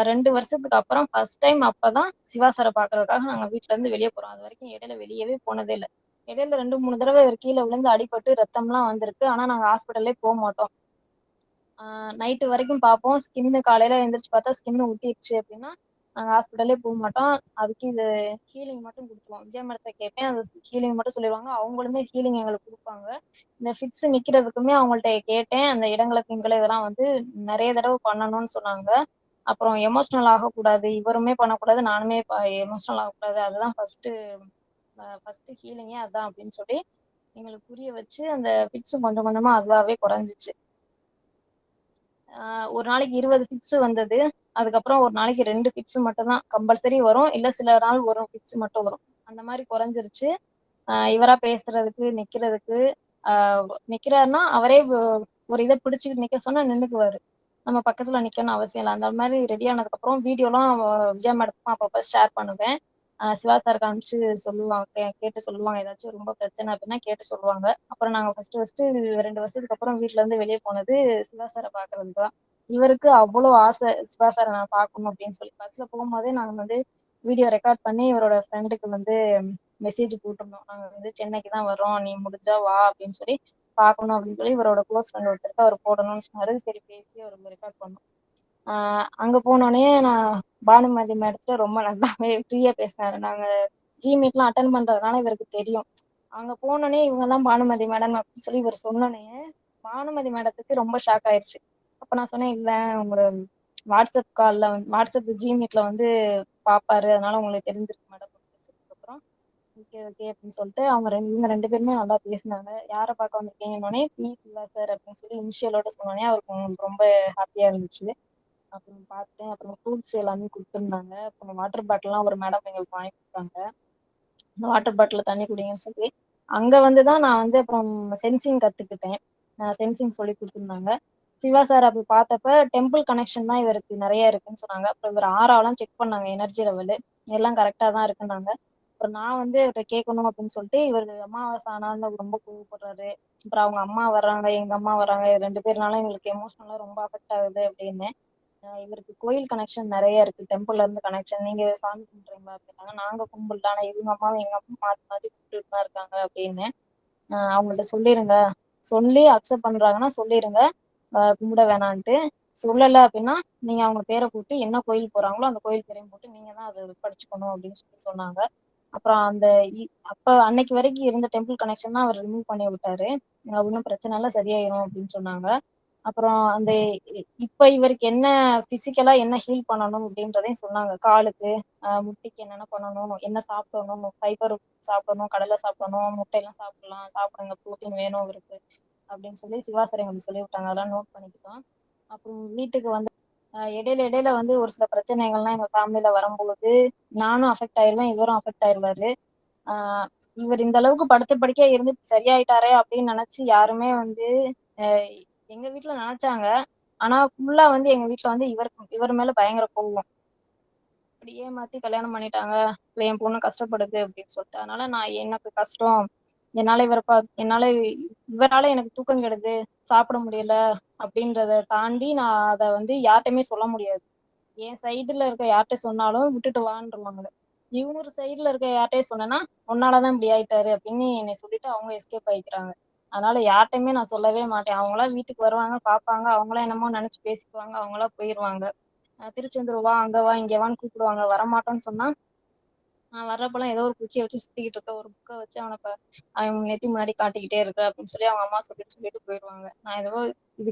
2 வருஷத்துக்கு அப்புறம் ஃபர்ஸ்ட் டைம் அப்பதான் சிவா சார பார்க்கறதுக்காக நாங்க வீட்ல இருந்து வெளிய போறோம். அதுவரைக்கும் இடையில வெளியவே போனதே இல்ல. இடையில 2, 3 தடவ இவரு கீழ விழுந்து அடிபட்டு ரத்தம்லாம் வந்திருக்கு. ஆனா நாங்க ஹாஸ்பிட்டலே போமாட்டோம். ஆ நைட்டு வரைக்கும் பார்ப்போம். காலையில எந்திரிச்சு பார்த்தா ஊத்திருச்சு அப்டின்னா, நாங்க ஹாஸ்பிட்டலே போமாட்டோம். அதுக்கு இது ஹீலிங் மட்டும் குடுத்துருவோம். விஜய் மேடத்த கேட்பேன். அந்த ஹீலிங் மட்டும் சொல்லிருவாங்க. அவங்களுமே ஹீலிங் எங்களுக்கு குடுப்பாங்க. இந்த ஃபிட்ஸ் நிக்கிறதுக்குமே அவங்கள்ட்ட கேட்டேன். அந்த இடங்கள, பிங்கள இதெல்லாம் வந்து நெறைய தடவ பண்ணணும்னு சொன்னாங்க. அப்புறம் எமோஷனல் ஆகக்கூடாது. இவருமே பண்ணக்கூடாது. நானுமே எமோஷனல் ஆகக்கூடாது. அதுதான் ஃபர்ஸ்ட்டு ஹீலிங்கே அதான் அப்டின்னு சொல்லி எங்களுக்கு புரிய வச்சு, அந்த ஃபிட்ஸ் கொஞ்சம் கொஞ்சமா அதுவாவே குறைஞ்சுச்சு. ஆ ஒரு நாளைக்கு 20 ஃபிட்ஸ் வந்தது. அதுக்கப்புறம் ஒரு நாளைக்கு 2 ஃபிட்ஸ் மட்டும் தான் கம்பல்சரி வரும். இல்ல சில நாள் ஒரு ஃபிட்ஸ் மட்டும் வரும். அந்த மாரி குறைஞ்சிருச்சு. இவரா பேசுறதுக்கு, நிக்கிறதுக்கு, ஆ நிக்கிறாருன்னா, அவரே ஒரு இத பிடிச்சுக்கிட்டு நிக்க சொன்னா நின்னுக்குவாரு. நம்ம பக்கத்துல நிக்கணும்னு அவசியம் இல்ல. அந்த மாரி ரெடி ஆனதுக்கப்புறம் வீடியோலாம் விஜயா மேடத்துக்கும் அப்பப்ப ஷேர் பண்ணுவேன். சிவா சாருக்கு அனுப்பிச்சு சொல்லுவாங்க. கேட்டு சொல்லுவாங்க. ஏதாச்சும் ரொம்ப பிரச்சனை அப்டின்னா கேட்டு சொல்லுவாங்க. அப்புறம் நாங்க ஃபர்ஸ்ட்டு 2 வருஷத்துக்கு அப்புறம் வீட்ல இருந்து வெளிய போனது சிவா சார பார்க்கறதுக்கு தான். இவருக்கு அவ்ளோ ஆசை சிவா சார நான் பார்க்கணும் அப்டின்னு சொல்லி. பஸ்ல போகும்போதே நாங்க வந்து வீடியோ ரெக்கார்ட் பண்ணி இவரோட ஃப்ரெண்டுக்கு வந்து மெசேஜ் போட்டிருந்தோம். நாங்க வந்து சென்னைக்கு தான் வர்றோம். நீ முடிஞ்சா வா அப்டின்னு சொல்லி பார்க்கணும் அப்டின்னு சொல்லி இவரோட க்ளோஸ் ஃப்ரெண்ட் ஒருத்தருக்கு அவரு போடணும்னு சொன்னாரு. சரி பேசி அவருக்கு ரெக்கார்ட் பண்ணோம். ஆ அங்க போனோனே நான் பானுமதி மேடத்துல ரொம்ப நல்லாவே ஃப்ரீயா பேசினாரு. நாங்க மீட்லாம் அட்டெண்ட் பண்றதுனால இவருக்கு தெரியும். அங்க போனோனே இவங்க தான் பானுமதி மேடம் அப்படின்னு சொல்லி இவரு சொன்னோனே, பானுமதி மேடத்துக்கு ரொம்ப ஷாக் ஆயிருச்சு. அப்ப நான் சொன்னேன், "இல்ல உங்கள வாட்ஸ்அப் மீட்ல வந்து பாப்பாரு. அதனால உங்களுக்கு தெரிஞ்சிருக்கு மேடம்" அப்படின்னு சொன்னதுக்கப்புறம், "ஓகே, ஓகே" அப்படின்னு சொல்லிட்டு இவங்க 2 பேருமே நல்லா பேசினாங்க. யார பார்க்க வந்திருக்கீங்கன்னோனே, "பி. சிவா சார்" அப்படின்னு சொல்லி இனிஷியலோட சொன்னோனே அவருக்கு ரொம்ப ஹாப்பியா இருந்துச்சு. அப்புறம் பார்த்தேன். அப்புறம் ஃப்ரூட்ஸ் எல்லாமே குடுத்துருந்தாங்க. அப்புறம் வாட்டர் பாட்டில்லாம் ஒரு மேடம் எங்களுக்கு வாங்கி குடுத்தாங்க. அந்த வாட்டர் பாட்டில்ல தண்ணி குடிங்கன்னு சொல்லி. அங்க வந்து தான் நான் வந்து அப்புறம் சென்சிங் கத்துக்கிட்டேன். சென்சிங் சொல்லிக் குடுத்துருந்தாங்க. சிவா சார் அப்ப பார்த்தப்ப டெம்பிள் கனெக்ஷன் தான் இவருக்கு நெறைய இருக்குன்னு சொன்னாங்க. அப்புறம் இவரு ஆறாவெல்லாம் செக் பண்ணாங்க எனர்ஜி லெவலு. எல்லாம் கரெக்ட்டா தான் இருக்குன்னாங்க. அப்புறம் நான் வந்து இவர்ட்ட கேட்கணும் அப்படின்னு சொல்லிட்டு, இவரு அமாவாசை ஆனா வந்து அவரு ரொம்ப கோவப்படுறாரு. அப்புறம் அவங்க அம்மா வர்றாங்க, எங்க அம்மா வர்றாங்க. 2 பேர்னால எங்களுக்கு எமோஷனலா ரொம்ப அஃபெக்ட் ஆகுது அப்படின்னு. இவருக்கு கோயில் கனெக்ஷன் நெறைய இருக்கு. டெம்பிள்ல இருந்து கனெக்ஷன். நீங்க சாமி கும்பிடுறீங்களா? அப்படின்னாங்க. நாங்க கும்பிடல. ஆனா இவங்க அம்மாவும், எங்க அம்மாவும் மாத்தி மாத்தி கும்பிட்டுட்டு தான் இருக்காங்க அப்படின்னு. அவங்கள்ட்ட சொல்லிருங்க. சொல்லி அக்செப்ட் பண்றாங்கன்னா சொல்லிருங்க. கும்பிட வேணான்ட்டு. சொல்லல அப்படின்னா, நீங்க அவங்க பேர போட்டு என்ன கோயில் போறாங்களோ, அந்த கோயில் பேரையும் போட்டு நீங்க தான் அத படிச்சுக்கணும் அப்படின்னு சொல்லி சொன்னாங்க. அப்புறம் அந்த இ அப்ப அன்னைக்கு வரைக்கும் இருந்த டெம்பிள் கனெக்ஷன் அவர் ரிமூவ் பண்ணி விட்டாரு. ஒண்ணும் பிரச்சனை இல்ல சரியாயிரும் அப்படின்னு சொன்னாங்க. அப்புறம் அந்த இப்ப இவருக்கு என்ன பிசிக்கலா என்ன ஹீல் பண்ணணும் அப்படின்றதையும் சொன்னாங்க. காலுக்கு, முட்டிக்கு என்னென்ன பண்ணணும், என்ன சாப்பிடணும், ஃபைபர் சாப்பிடணும், கடலை சாப்பிடணும், முட்டையெல்லாம் சாப்பிடலாம், சாப்பிடுங்க புரோட்டீன் வேணும் இவருக்கு அப்படின்னு சொல்லி சிவா சார் எங்களுக்கு சொல்லி விட்டாங்க. அதெல்லாம் நோட் பண்ணிக்கிட்டோம். அப்புறம் வீட்டுக்கு வந்து இடையில இடையில வந்து ஒரு சில பிரச்சனைகள்லாம் எங்க ஃபேமிலில வரும்பொழுது நானும் அஃபெக்ட் ஆயிருவேன், இவரும் அஃபெக்ட் ஆயிருவாரு. ஆஹ் இவர் இந்த அளவுக்கு படுத்த படுக்கையா இருந்து சரியாயிட்டாரே அப்படின்னு நினைச்சு யாருமே வந்து அஹ் எங்க வீட்ல நினைச்சாங்க. ஆனா ஃபுல்லா வந்து எங்க வீட்ல வந்து இவர் மேல பயங்கர கோவம். இப்படி ஏமாத்தி கல்யாணம் பண்ணிட்டாங்க. இல்ல என் பொண்ணு கஷ்டப்படுது அப்படின்னு சொல்லிட்டு. அதனால நான் எனக்கு கஷ்டம். என்னால என்னால இவரால எனக்கு தூக்கம் கெடுது, சாப்பிட முடியல அப்படின்றத தாண்டி நான் அத வந்து யார்ட்டயுமே சொல்ல முடியாது. என் சைடுல இருக்க யார்ட்ட சொன்னாலும் விட்டுட்டு வான்ருவாங்க. இவங்க சைடுல இருக்க யார்ட்டயும் சொன்னேன்னா, உன்னாலதான் இப்படி ஆயிட்டாரு அப்படின்னு என்னை சொல்லிட்டு அவங்க எஸ்கேப் ஆயிக்கிறாங்க. அதனால யார்ட்டயுமே நான் சொல்லவே மாட்டேன். அவங்களா வீட்டுக்கு வருவாங்க, பாப்பாங்க, அவங்களா என்னமோ நினைச்சு பேசிக்குவாங்க, அவங்களா போயிருவாங்க. திருச்செந்தூர் வா, அங்க வா, இங்க வான்னு கூப்பிடுவாங்க. வரமாட்டோன்னு சொன்னா, நான் வர்றப்பலாம் ஏதோ ஒரு குச்சிய வச்சு சுத்திக்கிட்டு இருக்க, ஒரு புக்க வச்சு அவன் நெத்தி முன்னாடி காட்டிக்கிட்டே இருக்க அப்படின்னு சொல்லி அவங்க அம்மா சொல்லிட்டு சொல்லிட்டு போயிருவாங்க. நான் ஏதோ இது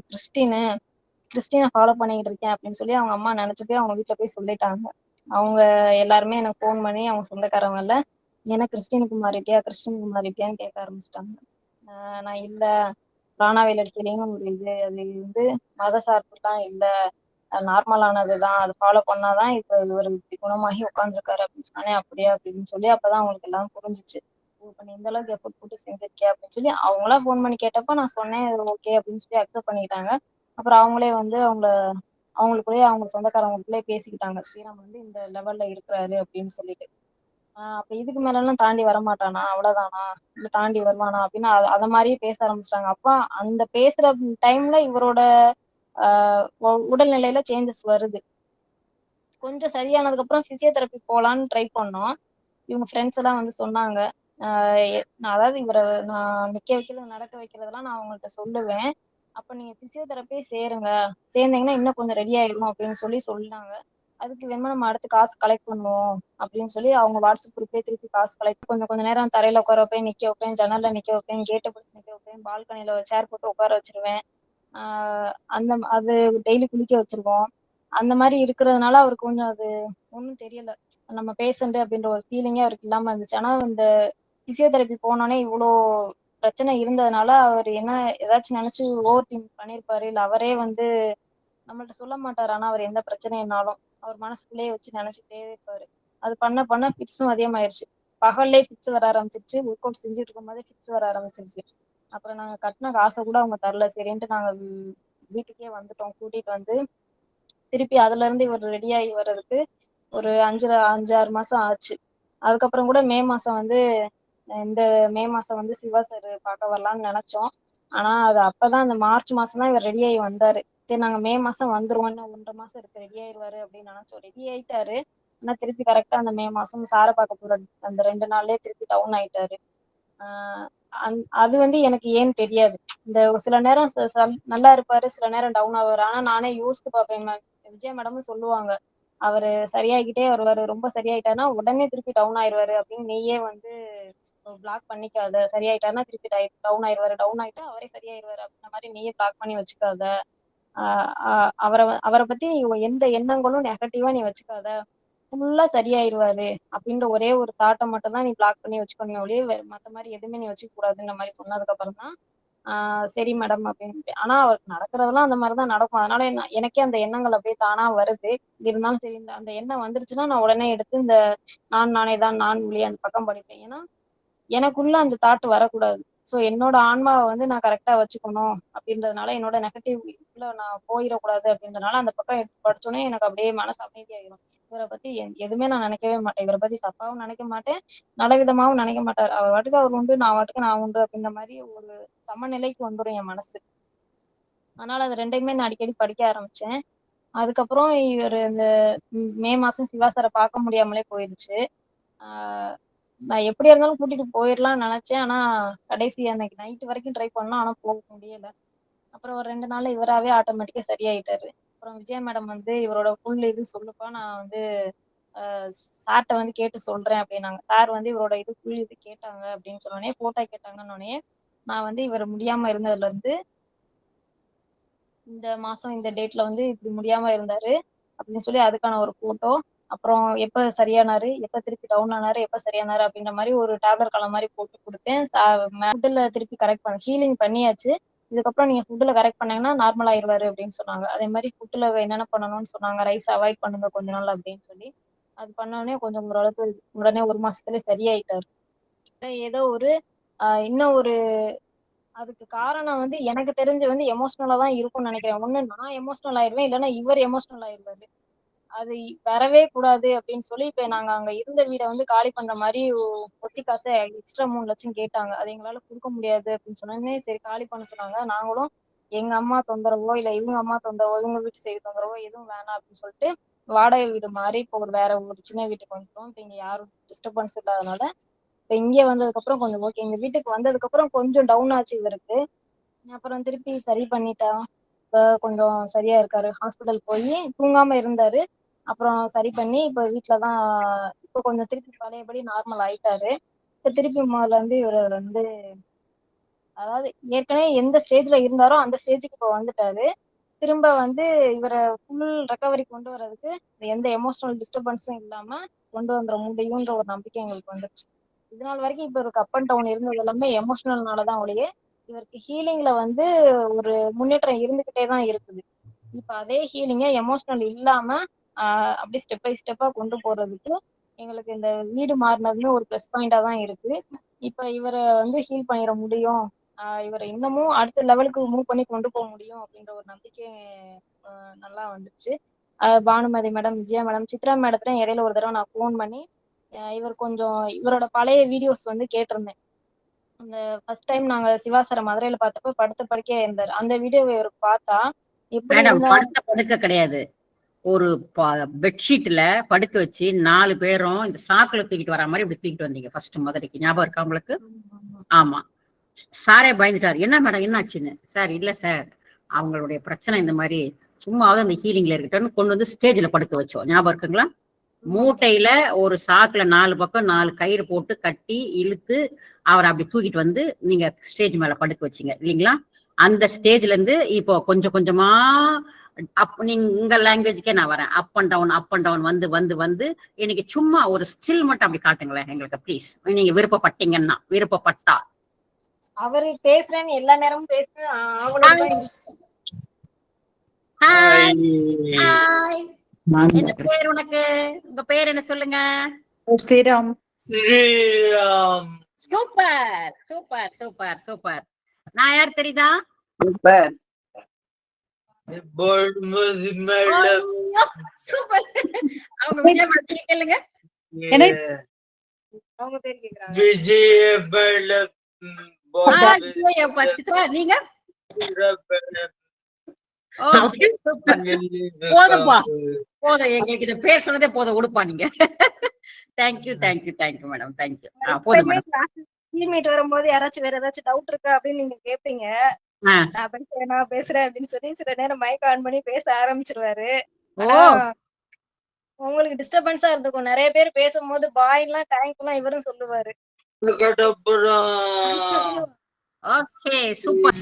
கிறிஸ்டின ஃபாலோ பண்ணிக்கிட்டு இருக்கேன் அப்படின்னு சொல்லி அவங்க அம்மா நினைச்சு போய் அவங்க வீட்ல போய் சொல்லிட்டாங்க. அவங்க எல்லாருமே எனக்கு ஃபோன் பண்ணி அவங்க சொந்தக்காரவங்க எல்லாம், "நீ என்ன கிறிஸ்டினுக்கு மாறிட்டியா? கிறிஸ்டினுக்கு மாறிட்டியான்னு?" கேட்க ஆரம்பிச்சிட்டாங்க. நான் இல்ல, பிராணாவேல் அடிக்கலைன்னு ஒரு இது அது வந்து மத சார்புலாம் இல்ல. நார்மலானதுதான். அது ஃபாலோ பண்ணாதான் இப்ப இவரு இப்படி குணமாகி உட்கார்ந்துருக்காரு அப்படின்னு சொன்னேன். அப்படியா அப்படின்னு சொல்லி அப்பதான் அவங்களுக்கு எல்லாம் புரிஞ்சுச்சு. ஓ! இப்ப நீ இந்த அளவுக்கு எஃபோர்ட் போட்டு செஞ்சிருக்கியா அப்படின்னு சொல்லி அவங்களா ஃபோன் பண்ணி கேட்டப்ப நான் சொன்னேன். ஓகே அப்படின்னு சொல்லி அக்செப்ட் பண்ணிக்கிட்டாங்க. அப்புறம் அவங்களே வந்து அவங்களுக்குள்ளேயே அவங்க சொந்தக்காரவங்களுக்குள்ளேயே பேசிக்கிட்டாங்க. ஸ்ரீராம் வந்து இந்த லெவல்ல இருக்கிறாரு அப்படின்னு சொல்லிட்டு. அப்ப இதுக்கு மேலலாம் தாண்டி வரமாட்டானா? அவ்வளவுதானா? இல்ல தாண்டி வருவானா? அப்படின்னு அத மாரியே பேச ஆரம்பிச்சுட்டாங்க. அப்ப அந்த பேசுற டைம்ல இவரோட ஆ உடல்நிலையில சேஞ்சஸ் வருது. கொஞ்சம் சரியானதுக்கு அப்புறம் பிசியோதெரபி போலான்னு ட்ரை பண்ணோம். இவங்க ஃப்ரெண்ட்ஸ் எல்லாம் வந்து சொன்னாங்க. ஆ நான் அதாவது நான் நிக்க வைக்கிறது, நடக்க வைக்கிறதெல்லாம் நான் அவங்கள்ட்ட சொல்லுவேன். அப்ப நீங்க பிசியோதெரபியே சேருங்க. சேர்ந்தீங்கன்னா இன்னும் கொஞ்சம் ரெடி ஆயிரும் அப்படின்னு சொல்லி சொன்னாங்க. அதுக்கு வேணுமா நம்ம அடுத்து காசு கலெக்ட் பண்ணுவோம் அப்படின்னு சொல்லி அவங்க வாட்ஸ்அப் குரூப்லயே திருப்பி காசு கலெக்ட் கொஞ்சம் கொஞ்ச நேரம் தரையில உட்கார வைப்பேன், நிக்க வைப்பேன், ஜன்னல்ல நிக்க வைப்பேன், கேட்ட பிடிச்சு நிக்க வைப்பேன், பால்கனில சேர் போட்டு உட்கார வச்சிருவேன். அது டெய்லி குளிக்க வச்சிருவோம். அந்த மாரி இருக்கிறதுனால அவருக்கு கொஞ்சம் அது ஒண்ணும் தெரியல. நம்ம பேஷண்ட் அப்படின்ற ஒரு ஃபீலிங்கே அவருக்கு இல்லாம இருந்துச்சு. ஆனா இந்த பிசியோதெரபி போனோனே இவ்ளோ பிரச்சனை இருந்ததுனால அவரு என்ன ஏதாச்சும் நினைச்சு ஓவர் திங்க் பண்ணியிருப்பாரு. இல்ல அவரே வந்து நம்மள்ட்ட சொல்ல மாட்டாரு. ஆனா அவர் எந்த பிரச்சனைனாலும் அவர் மனசுக்குள்ளேயே வச்சு நினைச்சுக்கிட்டே இருப்பாரு. அது பண்ண பண்ண ஃபிட்ஸும் அதிகமாயிருச்சு. பகல்லே ஃபிட்ஸ் வர ஆரம்பிச்சிருச்சு. ஒர்க் அவுட் செஞ்சுட்டு இருக்கும்போதே ஃபிட்ஸ் வர ஆரம்பிச்சிருச்சு. அப்புறம் நாங்க கட்டுன காச கூட அவங்க தரல. சரின்ட்டு நாங்க வீட்டுக்கே வந்துட்டோம். கூட்டிட்டு வந்து திருப்பி அதுல இருந்து இவர் ரெடி ஆகி வர்றதுக்கு ஒரு 5, 6 மாசம் ஆச்சு. அதுக்கப்புறம் கூட மே மாசம் வந்து இந்த மே மாசம் வந்து சிவா சார் பார்க்க வரலாம்னு நினைச்சோம். ஆனா அது அப்பதான் அந்த மார்ச் மாசம் தான் இவர் ரெடி ஆகி வந்தாரு. சரி நாங்க மே மாசம் வந்துருவோம், இன்னும் 1.5 மாசம் இருக்கு ரெடி ஆயிருவாரு அப்படின்னு நினைச்சோம். ரெடி ஆயிட்டாரு. ஆனா திருப்பி கரெக்டா அந்த மே மாசம் சாரை பார்க்க போற அந்த 2 நாள்லயே திருப்பி டவுன் ஆயிட்டாரு. ஆஹ் அது வந்து எனக்கு ஏன்னு தெரியாது. இந்த ஒரு சில நேரம் நல்லா இருப்பாரு, சில நேரம் டவுன் ஆவாரு. ஆனா நானே யோசித்து பார்ப்பேன். விஜயா மேடமும் சொல்லுவாங்க, அவரு சரியாகிட்டே வருவாரு, ரொம்ப சரியாயிட்டாருன்னா உடனே திருப்பி டவுன் ஆயிருவாரு அப்படின்னு நீயே வந்து பிளாக் பண்ணிக்காத. சரியாயிட்டாருன்னா திருப்பி டவுன் ஆயிருவாரு, டவுன் ஆயிட்டா அவரே சரியாயிருவாரு அப்படின்ற மாதிரி நீயே பிளாக் பண்ணி வச்சுக்காத. அவரை பத்தி நீ எந்த எண்ணங்களும் நெகட்டிவா நீ வச்சுக்காத. ஃபுல்லா சரியாயிருவாரு அப்படின்ற ஒரே ஒரு தாட்டை மட்டும் தான் நீ பிளாக் பண்ணி வச்சுக்கணும் ஒழிய மத்த மாதிரி எதுவுமே நீ வச்சுக்க கூடாதுன்ற மாதிரி சொன்னதுக்கு அப்புறம் தான் சரி மேடம் அப்படின்னு. ஆனா அவருக்கு நடக்கிறதெல்லாம் அந்த மாதிரிதான் நடக்கும். அதனால எனக்கே அந்த எண்ணங்கள் அப்படியே தானா வருது. இருந்தாலும் சரி, அந்த எண்ணம் வந்துருச்சுன்னா நான் உடனே எடுத்து இந்த நானே தான் நான் ஒளி அந்த பக்கம் படிப்பேன். ஏன்னா எனக்குள்ள அந்த தாட் வரக்கூடாது. ஸோ என்னோட ஆன்மாவை வந்து நான் கரெக்டா வச்சுக்கணும் அப்படின்றதுனால, என்னோட நெகட்டிவ் உள்ள நான் போயிடக்கூடாது அப்படின்றதுனால அந்த பக்கம் எடுத்து படிச்சோன்னே எனக்கு அப்படியே மனசு அமைதியாயிரும். இவரை பத்தி எதுவுமே நான் நினைக்கவே மாட்டேன். இவரை பத்தி தப்பாவும் நினைக்க மாட்டேன், நல்ல விதமாவும் நினைக்க மாட்டார். அவர் பாட்டுக்கு அவர் உண்டு, நான் பாட்டுக்கு நான் உண்டு அப்படின்ற மாதிரி ஒரு சமநிலைக்கு வந்துடும் என் மனசு. அதனால அது ரெண்டையுமே நான் அடிக்கடி படிக்க ஆரம்பிச்சேன். அதுக்கப்புறம் இவர் இந்த மே மாசம் சிவா சாரை பார்க்க முடியாமலே போயிடுச்சு. ஆஹ் நான் எப்படி இருந்தாலும் கூட்டிட்டு போயிடலாம்னு நினைச்சேன். ஆனா கடைசி அன்னைக்கு நைட்டு வரைக்கும் ட்ரை பண்ணோம். ஆனா போக முடியல. அப்புறம் ஒரு 2 நாள்ல இவராவே ஆட்டோமேட்டிக்கா சரியாயிட்டாரு. அப்புறம் விஜயா மேடம் வந்து இவரோட ஃபுல் இது சொல்லுப்பா, நான் வந்து சார்ட்ட வந்து கேட்டு சொல்றேன் அப்படின்னாங்க. சார் வந்து இவரோட இது ஃபுல் இது கேட்டாங்க அப்படின்னு சொன்னோடனே, போட்டோ கேட்டாங்கன்னொடனே, நான் வந்து இவர் முடியாம இருந்ததுல இருந்து இந்த மாசம் இந்த டேட்ல வந்து இப்படி முடியாம இருந்தாரு அப்படின்னு சொல்லி அதுக்கான ஒரு போட்டோ, அப்புறம் எப்ப சரியானாரு, எப்ப திருப்பி டவுன் ஆனாரு, எப்ப சரியானாரு அப்படின்ற மாதிரி ஒரு டேப்லெட் காலம் மாதிரி போட்டு கொடுத்தேன். ஃபுட்டுல திருப்பி கரெக்ட் பண்ண ஹீலிங் பண்ணியாச்சு. இதுக்கப்புறம் நீங்க ஃபுட்டுல கரெக்ட் பண்ணீங்கன்னா நார்மல் ஆயிருவாரு அப்படின்னு சொன்னாங்க. அதே மாதிரி ஃபுட்டுல என்னென்ன பண்ணணும்னு சொன்னாங்க. ரைஸ் அவாய்ட் பண்ணுங்க கொஞ்ச நாள் அப்படின்னு சொல்லி அது பண்ணோடனே கொஞ்சம் ஓரளவுக்கு உடனே 1 மாசத்துல சரியாயிட்டாரு. ஏதோ ஒரு இன்னும் ஒரு அதுக்கு காரணம் வந்து எனக்கு தெரிஞ்சு வந்து எமோஷனலா தான் இருக்கும்னு நினைக்கிறேன். ஒண்ணு நான் எமோஷனல் ஆயிருவேன், இல்லைன்னா இவர் எமோஷனல் ஆயிருவாரு. அது வரவே கூடாது அப்படின்னு சொல்லி இப்ப நாங்க அங்க இருந்த வீடை வந்து காலி பண்ற மாதிரி ஒத்தி காசை எக்ஸ்ட்ரா 3 லட்சம் கேட்டாங்க. அது எங்களால கொடுக்க முடியாது அப்படின்னு சொன்னோடனே சரி காலி பண்ண சொன்னாங்க. நாங்களும் எங்க அம்மா தொந்தரவோ இல்ல இவங்க அம்மா தொந்தரவோ இவங்க வீட்டு சைடு தொந்தரவோ எதுவும் வேணாம் அப்படின்னு சொல்லிட்டு வாடகை வீடு மாதிரி இப்போ வேற ஒரு சின்ன வீட்டுக்கு வந்துட்டோம். இப்ப இங்க யாரும் டிஸ்டர்பன்ஸ் இல்லாதனால இப்ப இங்க வந்ததுக்கு அப்புறம் கொஞ்சம் ஓகே. எங்க வீட்டுக்கு வந்ததுக்கு அப்புறம் கொஞ்சம் டவுன் ஆச்சு இவருக்கு. அப்புறம் திருப்பி சரி பண்ணிட்டா. இப்ப கொஞ்சம் சரியா இருக்காரு. ஹாஸ்பிட்டல் போய் தூங்காம இருந்தாரு. அப்புறம் சரி பண்ணி இப்ப வீட்டுலதான். இப்ப கொஞ்சம் திருப்பி பழையபடி நார்மல் ஆயிட்டாரு. இப்ப திருப்பி முதல்ல இருந்து இவர் வந்து அதாவது ஏற்கனவே எந்த ஸ்டேஜ்ல இருந்தாரோ அந்த ஸ்டேஜுக்கு இப்ப வந்துட்டாரு. திரும்ப வந்து இவரை ஃபுல் ரெக்கவரி கொண்டு வர்றதுக்கு எந்த எமோஷனல் டிஸ்டர்பன்ஸும் இல்லாம கொண்டு வந்துட முடியும்ன்ற ஒரு நம்பிக்கை எங்களுக்கு வந்துருச்சு. இது நாள் வரைக்கும் இப்ப இவருக்கு அப் அண்ட் டவுன் இருந்தது எல்லாமே எமோஷனல்னாலதான் ஒழிய இவருக்கு ஹீலிங்ல வந்து ஒரு முன்னேற்றம் இருந்துகிட்டே தான் இருக்குது. இப்ப அதே ஹீலிங்க எமோஷனல் இல்லாம அப்படியே ஸ்டெப் பை ஸ்டெப்பா கொண்டு போறதுக்கு எங்களுக்கு இந்த வீடு மாறினதுமே ஒரு ப்ளஸ் பாயிண்டா தான் இருக்கு. இப்ப இவரை வந்து ஹீல் பண்ணிட முடியும், இவரை இன்னமும் அடுத்த லெவலுக்கு மூவ் பண்ணி கொண்டு போக முடியும் அப்படின்ற ஒரு நம்பிக்கை நல்லா வந்துச்சு. பானுமதி மேடம், விஜயா மேடம், சித்ரா மேடத்துல இடையில ஒரு தடவை நான் ஃபோன் பண்ணி இவர் கொஞ்சம் இவரோட பழைய வீடியோஸ் வந்து கேட்டிருந்தேன். அந்த ஃபர்ஸ்ட் டைம் நாங்க சிவா சாரை மதுரையில பார்த்தப்ப படுத்த படுக்கையா இருந்தாரு. அந்த வீடியோ இவருக்கு பார்த்தா எப்படி மேடம் இருந்தா படுத்த படுக்க கிடையாது, ஒரு பெட்ஷீட்ல படுக்க வச்சு 4 பேரும் இந்த சாக்குல தூக்கிட்டு வர மாதிரி இப்படி தூக்கிட்டு வந்தீங்க ஃபர்ஸ்ட் மதுரைக்கு. ஞாபகம் இருக்கா உங்களுக்கு? ஆமா. சாரே பயந்துட்டாரு, என்ன மேடம் என்ன ஆச்சுன்னு. சார் இல்ல சார், அவங்களுடைய பிரச்சனை இந்த மாதிரி, சும்மாவது அந்த ஹீலிங்ல இருக்கட்டும்னு கொண்டு வந்து ஸ்டேஜ்ல படுக்க வச்சோம். ஞாபகம் இருக்குங்களா? மூட்டையில ஒரு சாக்குல 4 பக்கம் 4 கயிறு போட்டு கட்டி இழுத்து அவரை அப்படி தூக்கிட்டு வந்து நீங்க ஸ்டேஜ் மேல படுக்க வச்சீங்க இல்லைங்களா? அந்த ஸ்டேஜ்ல இருந்து இப்போ கொஞ்சம் கொஞ்சமா நீங்க உங்க லாங்குவேஜ்க்கே நான் வரேன். அப் அண்ட் டவுன் வந்து வந்து வந்து இன்னைக்கு சும்மா ஒரு ஸ்டில் மட்டும் அப்படி காட்டுங்களேன் எங்களுக்கு ப்ளீஸ், நீங்க விருப்பப்பட்டீங்கன்னா. விருப்பப்பட்டா அவரு பேசுறேன்னு எல்லா நேரமும் பேசுறேன். என்ன பேர் உனக்கு? உங்க பேர் என்ன சொல்லுங்க? Sriram. Sriram. Super super super super. நான் யார் தெரியுதா? சூப்பர். சூப்பர். அவங்க விஜய் மேடம் கேளுங்க. அவங்க பேர் கேக்குறாங்க. சித்ரா நீங்க? போதும்பா போதும், எங்களுக்கு இந்த பேர் சொன்னதே போதும், உடுப்பா நீங்க. Thank you thank you thank you madam, thank you. போதும் மேடம். டீம்மேட் வரும்போது யாராச்சும் வேற ஏதாச்சும் டவுட் இருக்கா அப்படின்னு நீங்க கேட்பீங்க. நான் பேசுறேன் அப்படின்னு சொல்லி சில நேரம் மைக் ஆன் பண்ணி பேச ஆரம்பிச்சிருவாரு. உங்களுக்கு டிஸ்டர்பன்ஸா இருந்துக்கும். நிறைய பேர் பேசும்போது பாய் எல்லாம் டேங்க் எல்லாம் இவரும் சொல்லுவாரு. Okay super.